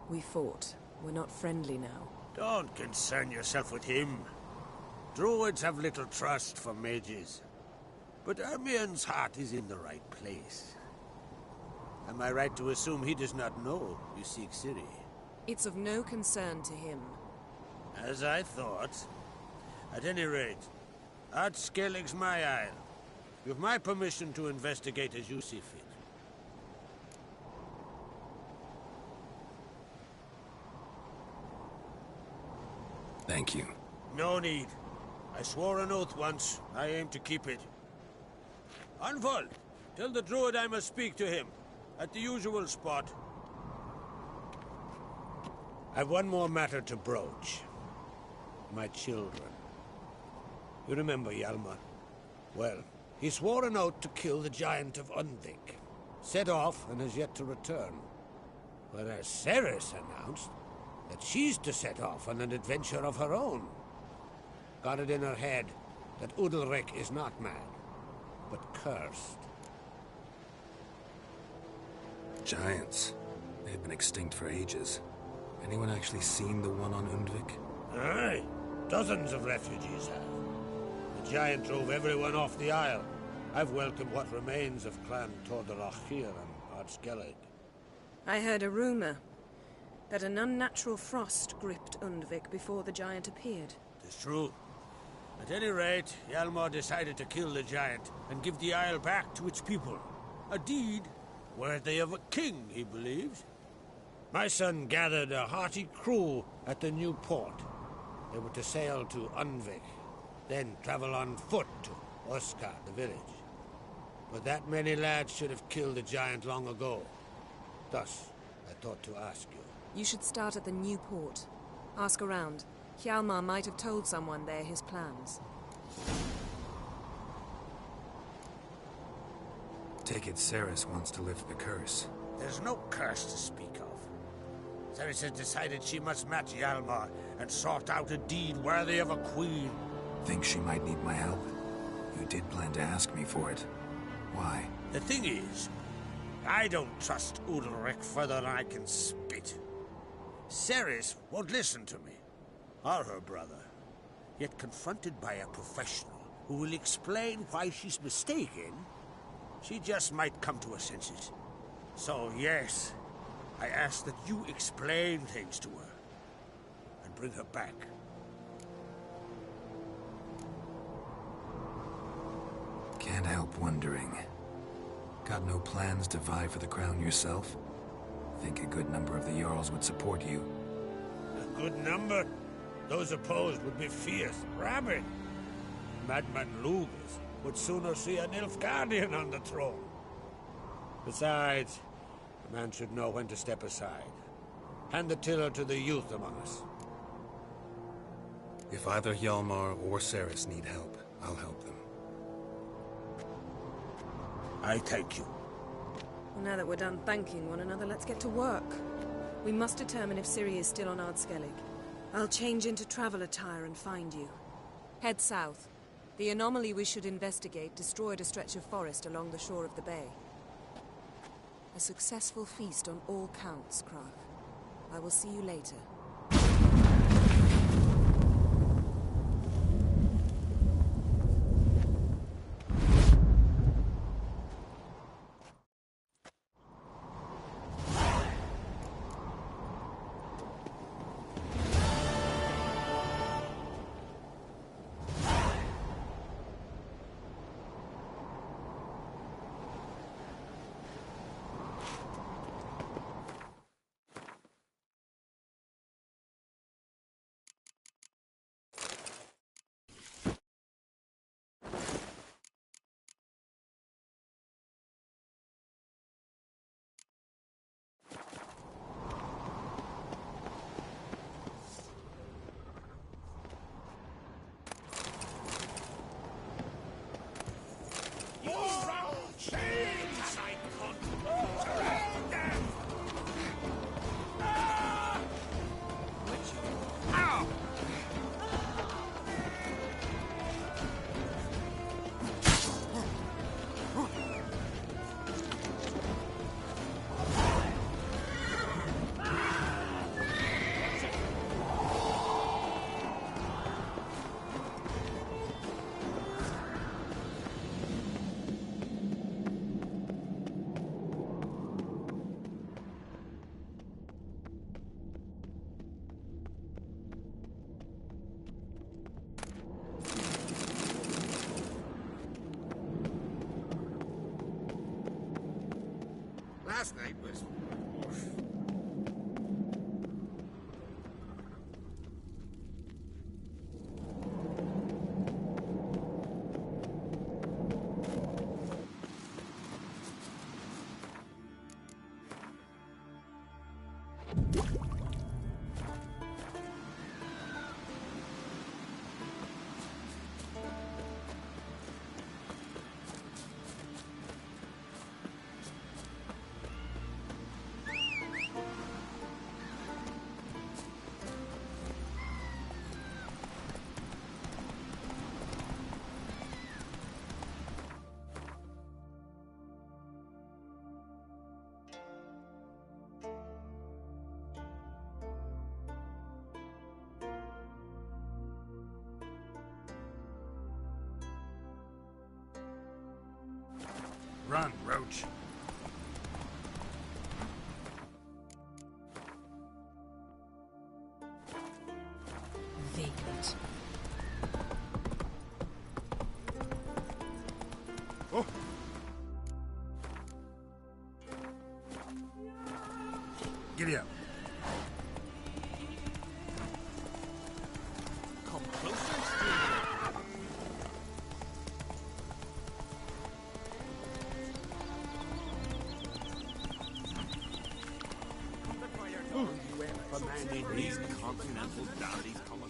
We fought. We're not friendly now. Don't concern yourself with him. Druids have little trust for mages. But Ermion's heart is in the right place. Am I right to assume he does not know you seek Ciri? It's of no concern to him. As I thought. At any rate, Ard Skellig's my isle. You've my permission to investigate as you see fit. Thank you. No need. I swore an oath once. I aim to keep it. Anvol, tell the druid I must speak to him. At the usual spot. I've one more matter to broach. My children. You remember Hjalmar? Well, he swore an oath to kill the giant of Undvik. Set off and has yet to return. Whereas Ceres announced that she's to set off on an adventure of her own. Got it in her head that Udalric is not mad, but cursed. Giants. They've been extinct for ages. Anyone actually seen the one on Undvik? Aye. Dozens of refugees have. The giant drove everyone off the isle. I've welcomed what remains of Clan Tordarach here and Ard Skellig. I heard a rumor that an unnatural frost gripped Undvik before the giant appeared. It's true. At any rate, Hjalmar decided to kill the giant and give the isle back to its people. A deed worthy of a king, he believes. My son gathered a hearty crew at the new port. They were to sail to Undvik, then travel on foot to Oskar, the village. But that many lads should have killed the giant long ago. Thus, I thought to ask you. You should start at the new port. Ask around. Hjalmar might have told someone there his plans. Take it Ceres wants to lift the curse. There's no curse to speak of. Ceres has decided she must match Hjalmar and sort out a deed worthy of a queen. Think she might need my help? You did plan to ask me for it. Why? The thing is, I don't trust Udalric further than I can spit. Ceres won't listen to me, or her brother. Yet confronted by a professional who will explain why she's mistaken, she just might come to her senses. So yes, I ask that you explain things to her and bring her back. Can't help wondering. Got no plans to vie for the crown yourself? Think a good number of the Jarls would support you. A good number? Those opposed would be fierce, rabid. Madman Lugas would sooner see an Nilfgaardian on the throne. Besides, a man should know when to step aside. Hand the tiller to the youth among us. If either Hjalmar or Ceres need help, I'll help them. I thank you. Well, now that we're done thanking one another, let's get to work. We must determine if Ciri is still on Ard Skellig. I'll change into travel attire and find you. Head south. The anomaly we should investigate destroyed a stretch of forest along the shore of the bay. A successful feast on all counts, Krag. I will see you later. last night was... Run, Roach. Vagrant. Oh! Giddy up. Come closer, stranger. These continental daddies coming.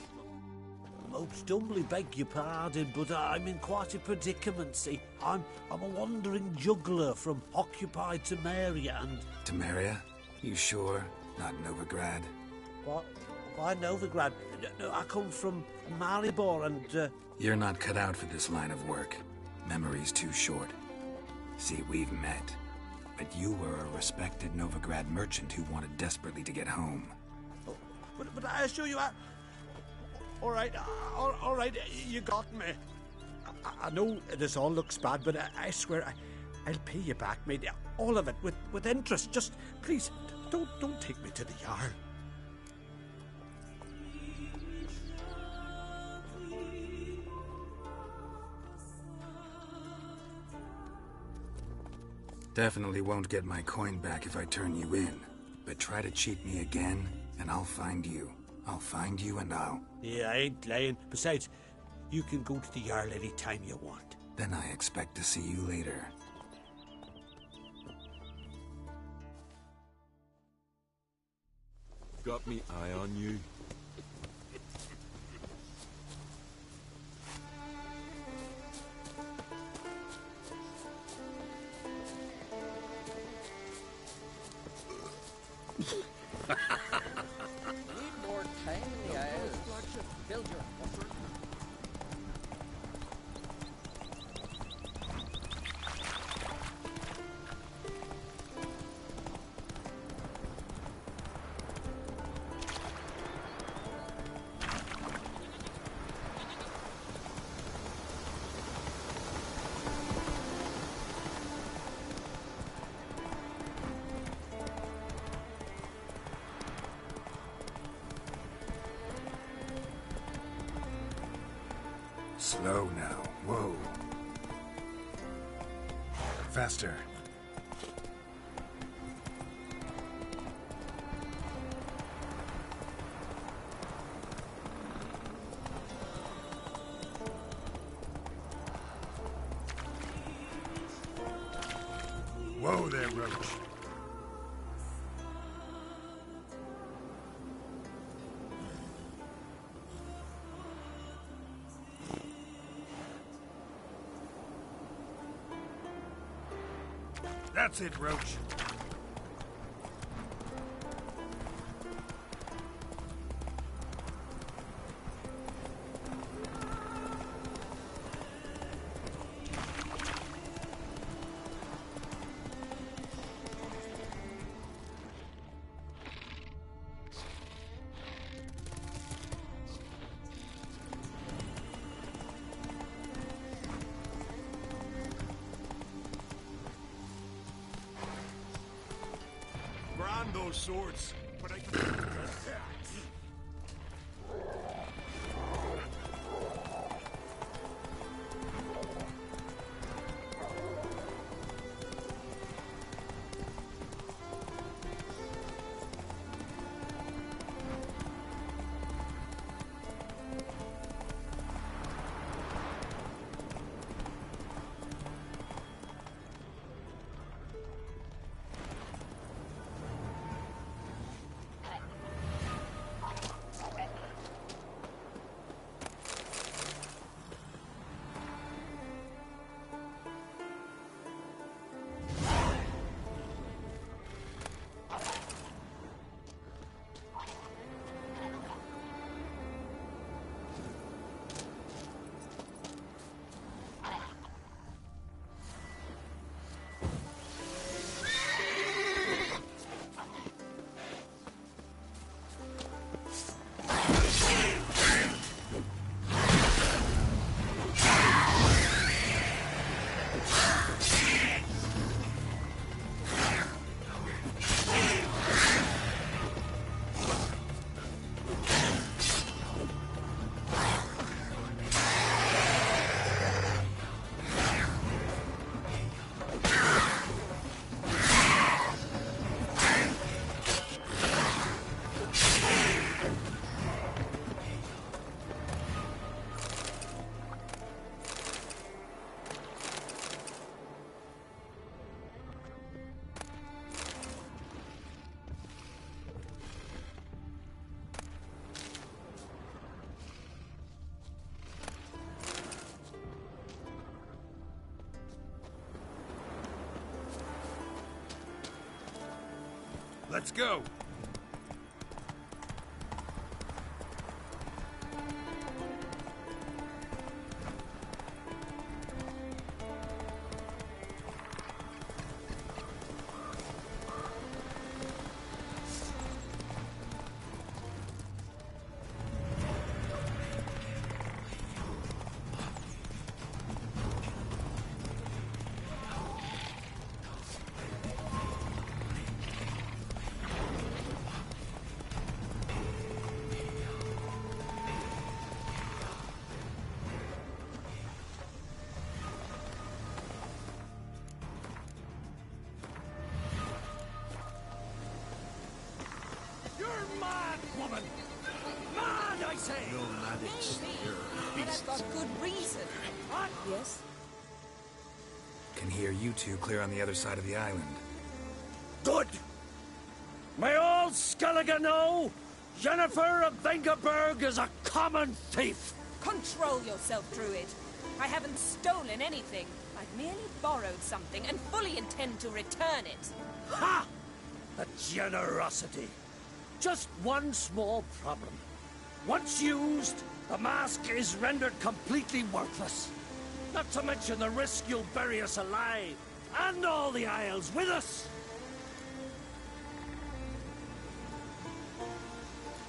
Most humbly beg your pardon, but I'm in quite a predicament, see. I'm a wandering juggler from occupied Temeria and... Temeria? You sure? Not Novigrad? What? Why Novigrad? No, I come from Maribor and... You're not cut out for this line of work. Memory's too short. See, we've met. But you were a respected Novigrad merchant who wanted desperately to get home. But I assure you, all right, you got me. I know this all looks bad, but I swear I'll pay you back, mate. All of it, with interest. Just, please, don't take me to the Jarl. Definitely won't get my coin back if I turn you in. But try to cheat me again, and I'll find you. I'll find you and I'll... Yeah, I ain't lying. Besides, you can go to the Jarl any time you want. Then I expect to see you later. Got me eye on you. Need more time in the eyes. Build your effort. Slow now. Whoa. Faster. Whoa there, Roach. That's it, Roach. Brand those swords, but I can... Let's go. Woman! Mad, I say! No maddox. You're a beast. But I've got good reason. What? Yes? Can hear you two clear on the other side of the island. Good! May all Skellige know Jennifer of Vengerberg is a common thief! Control yourself, Druid. I haven't stolen anything. I've merely borrowed something and fully intend to return it. Ha! The generosity. Just one small problem. Once used, the mask is rendered completely worthless. Not to mention the risk you'll bury us alive, and all the Isles with us.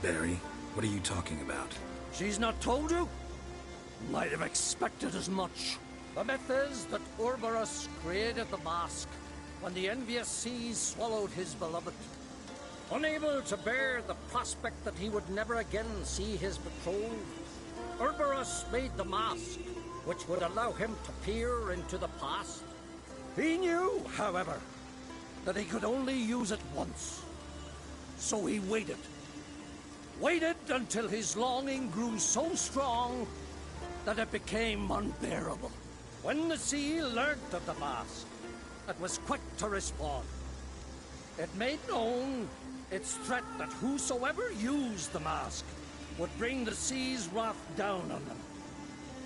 Barry, what are you talking about? She's not told you? Might have expected as much. The myth is that Urberus created the mask when the envious seas swallowed his beloved. Unable to bear the prospect that he would never again see his betrothed, Urberus made the mask, which would allow him to peer into the past. He knew, however, that he could only use it once. So he waited. Waited until his longing grew so strong that it became unbearable. When the sea learnt of the mask, it was quick to respond. It made known its threat that whosoever used the mask would bring the sea's wrath down on them.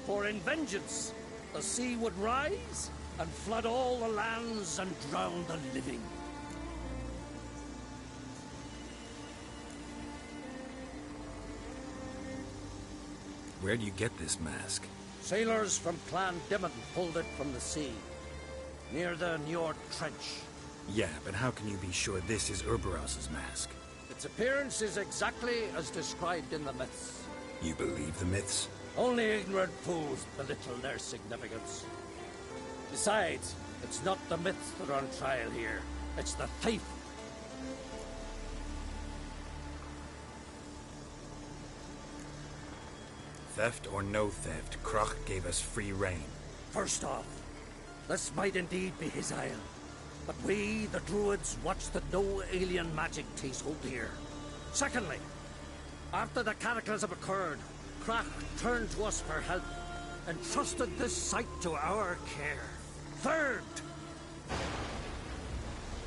For in vengeance, the sea would rise and flood all the lands and drown the living. Where do you get this mask? Sailors from Clan Dimon pulled it from the sea, near the Njord Trench. Yeah, but how can you be sure this is Urberus's mask? Its appearance is exactly as described in the myths. You believe the myths? Only ignorant fools belittle their significance. Besides, it's not the myths that are on trial here. It's the thief. Theft or no theft, Kroch gave us free rein. First off, this might indeed be his isle. But we, the Druids, watch that no alien magic takes hold here. Secondly, after the cataclysm occurred, Kroch turned to us for help and trusted this site to our care. Third...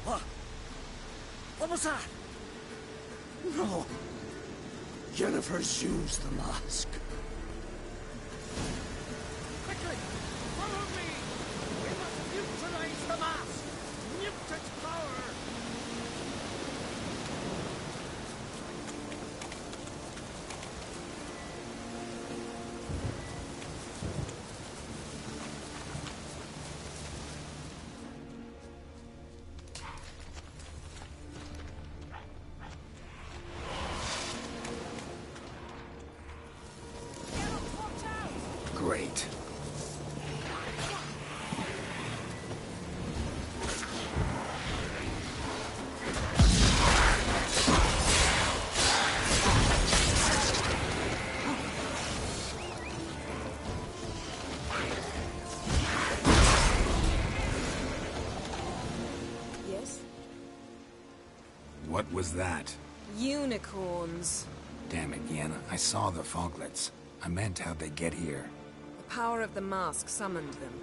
What? What was that? No. Jennifer's used the mask. Quickly! Follow me! We must neutralize the mask! Nuke its power! Great. Yes? What was that? Unicorns. Damn it, Vienna. I saw the foglets. I meant how'd they get here. The power of the mask summoned them.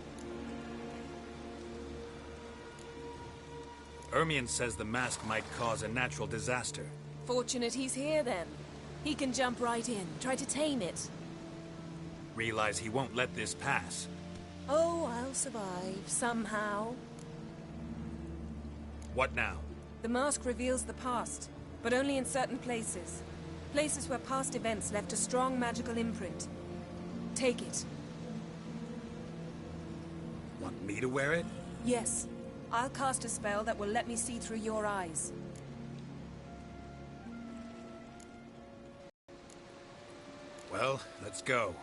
Ermion says the mask might cause a natural disaster. Fortunate he's here, then. He can jump right in, try to tame it. Realize he won't let this pass. Oh, I'll survive, somehow. What now? The mask reveals the past, but only in certain places. Places where past events left a strong magical imprint. Take it. Want me to wear it? Yes. I'll cast a spell that will let me see through your eyes. Well, let's go.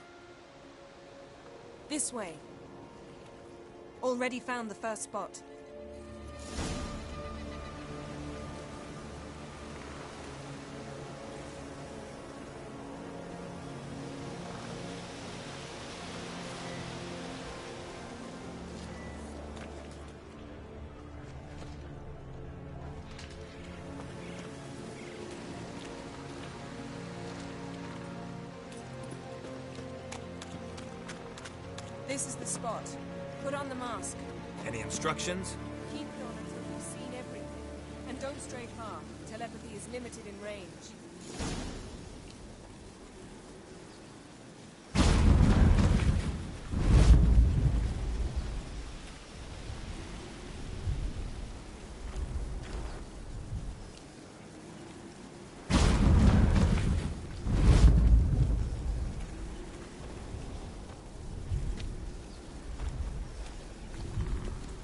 This way. Already found the first spot. This is the spot. Put on the mask. Any instructions? Keep it on until you've seen everything. And don't stray far. Telepathy is limited in range.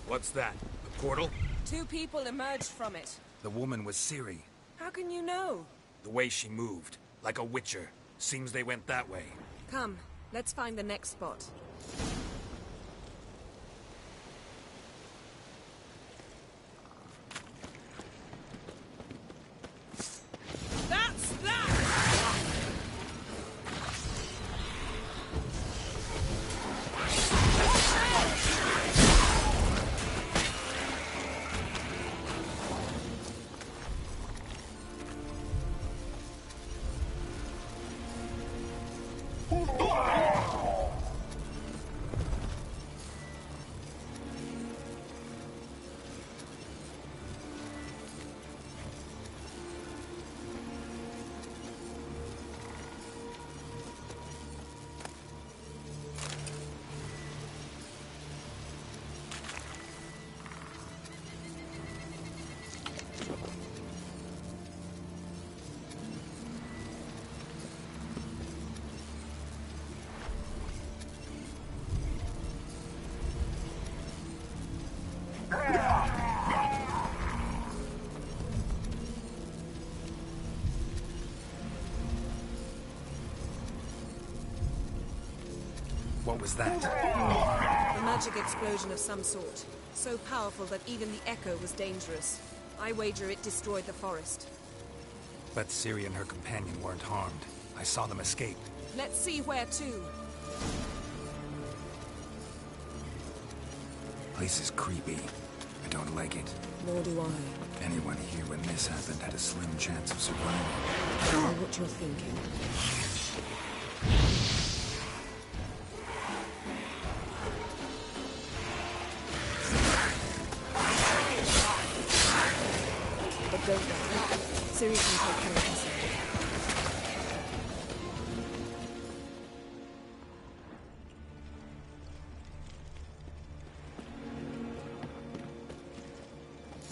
What's that? A portal? 2 people emerged from it. The woman was Ciri. How can you know? The way she moved. Like a witcher. Seems they went that way. Come, let's find the next spot. That's that! What was that? A magic explosion of some sort. So powerful that even the echo was dangerous. I wager it destroyed the forest. But Ciri and her companion weren't harmed. I saw them escape. Let's see where to. Place is creepy. I don't like it. Nor do I. Anyone here when this happened had a slim chance of surviving. I know what you're thinking. But don't worry. Ciri can take care of herself.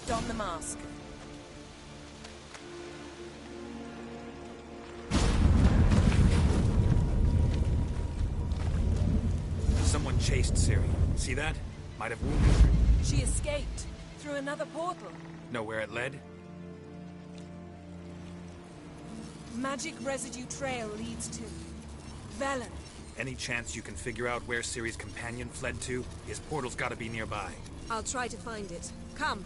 Don the mask. Someone chased Ciri. See that? Might have wounded her. She escaped through another portal. Know where it led? Magic residue trail leads to Velen. Any chance you can figure out where Ciri's companion fled to? His portal's gotta be nearby. I'll try to find it. Come.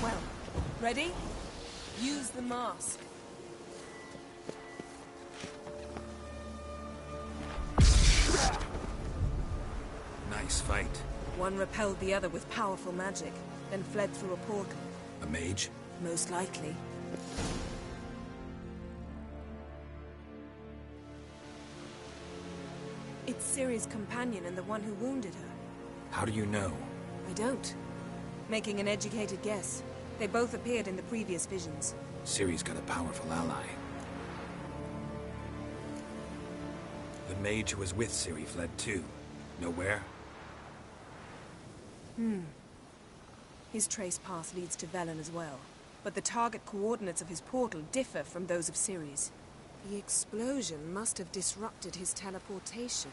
Well, ready? Use the mask. Nice fight. One repelled the other with powerful magic, then fled through a portal. A mage? Most likely. It's Ciri's companion and the one who wounded her. How do you know? I don't. Making an educated guess. They both appeared in the previous visions. Ciri's got a powerful ally. The mage who was with Ciri fled too. Know where? His trace path leads to Velen as well. But the target coordinates of his portal differ from those of Ciri's. The explosion must have disrupted his teleportation.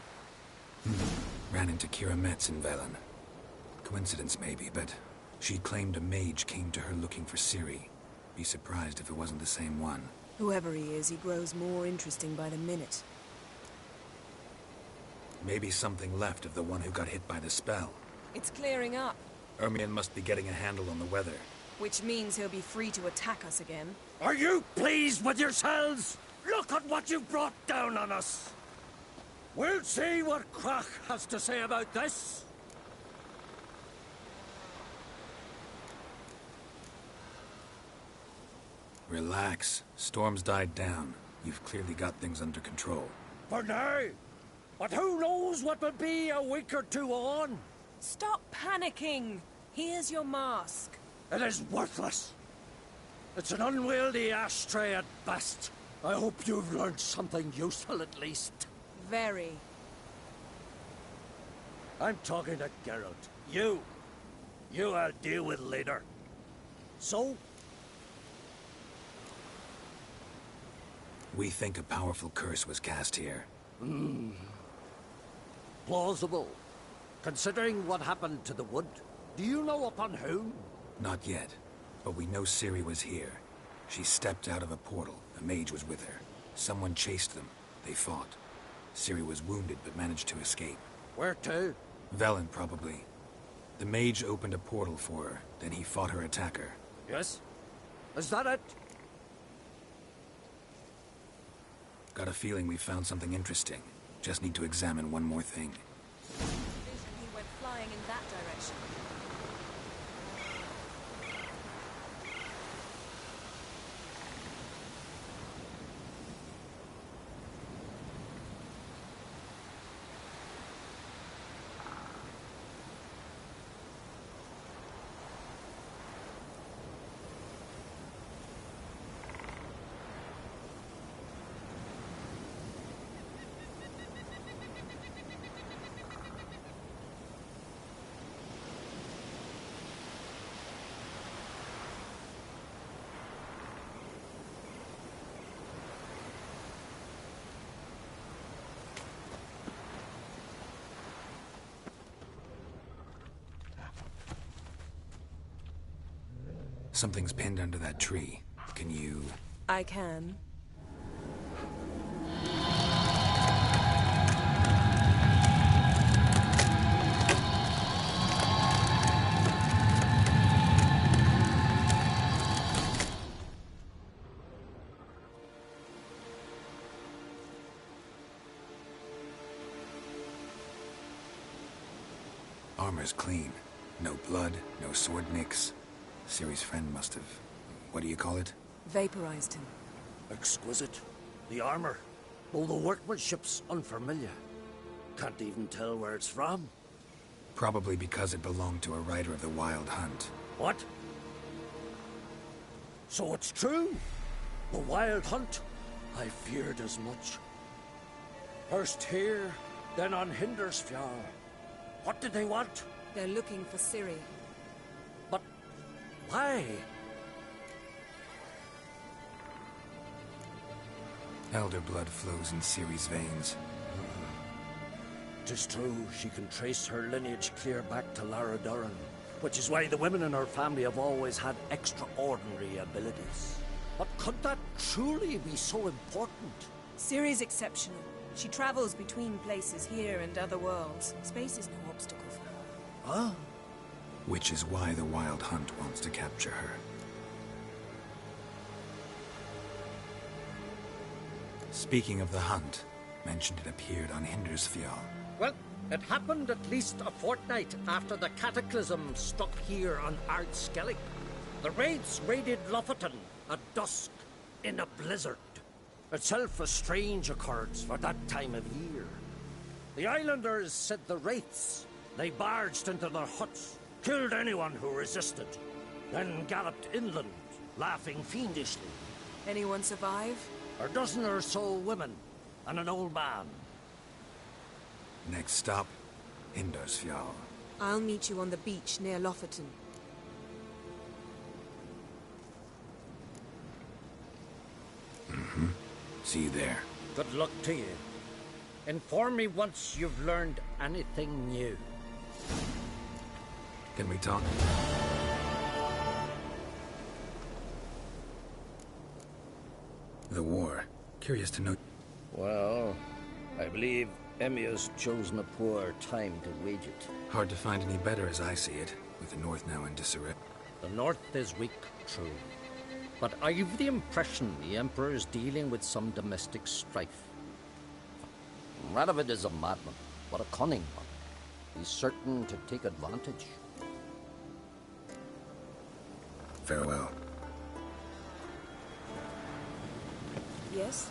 Ran into Kira Metz in Velen. Coincidence maybe, but she claimed a mage came to her looking for Ciri. Be surprised if it wasn't the same one. Whoever he is, he grows more interesting by the minute. Maybe something left of the one who got hit by the spell. It's clearing up, Ermion must be getting a handle on the weather. which means he'll be free to attack us again. Are you pleased with yourselves? Look at what you've brought down on us. We'll see what Crach has to say about this. Relax. Storm's died down. You've clearly got things under control. For now. But who knows what will be a week or two on? Stop panicking! Here's your mask. It is worthless. It's an unwieldy ashtray at best. I hope you've learned something useful at least. Very. I'm talking to Geralt. You I'll deal with later. So? We think a powerful curse was cast here. Plausible. Considering what happened to the wood, do you know upon whom? Not yet, but we know Ciri was here. She stepped out of a portal. A mage was with her. Someone chased them. They fought. Ciri was wounded but managed to escape. Where to? Velen, probably. The mage opened a portal for her, then he fought her attacker. Yes? Is that it? Got a feeling we found something interesting. Just need to examine one more thing. He went flying in that direction. Something's pinned under that tree. Can you... I can. Armor's clean. No blood, no sword nicks. Ciri's friend must have... what do you call it? Vaporized him. Exquisite. The armor, though the workmanship's unfamiliar. Can't even tell where it's from. Probably because it belonged to a rider of the Wild Hunt. What? So it's true? The Wild Hunt? I feared as much. First here, then on Hindersfjall. What did they want? They're looking for Ciri. But why? Elder blood flows in Ciri's veins. 'Tis true, she can trace her lineage clear back to Lara Duran, which is why the women in her family have always had extraordinary abilities. But could that truly be so important? Ciri's exceptional. She travels between places here and other worlds. Space is no obstacle for her. Huh? Which is why the Wild Hunt wants to capture her. Speaking of the hunt, mentioned it appeared on Hindersfjall. Well, it happened at least a fortnight after the cataclysm struck here on Ardskellig. The raids raided Lofoten at dusk in a blizzard. Itself a strange occurrence for that time of year. The islanders said the wraiths. They barged into their huts, killed anyone who resisted. then galloped inland, laughing fiendishly. Anyone survive? A dozen or so women, and an old man. Next stop, Hindarsfjall. I'll meet you on the beach near Lofoten. See you there. Good luck to you. Inform me once you've learned anything new. Can we talk? The war. Curious to know. Well, I believe Emia's chosen a poor time to wage it. Hard to find any better as I see it, with the North now in disarray. The North is weak, true. But I've the impression the Emperor is dealing with some domestic strife. Radovid is a madman, but a cunning one. He's certain to take advantage. Farewell. Yes?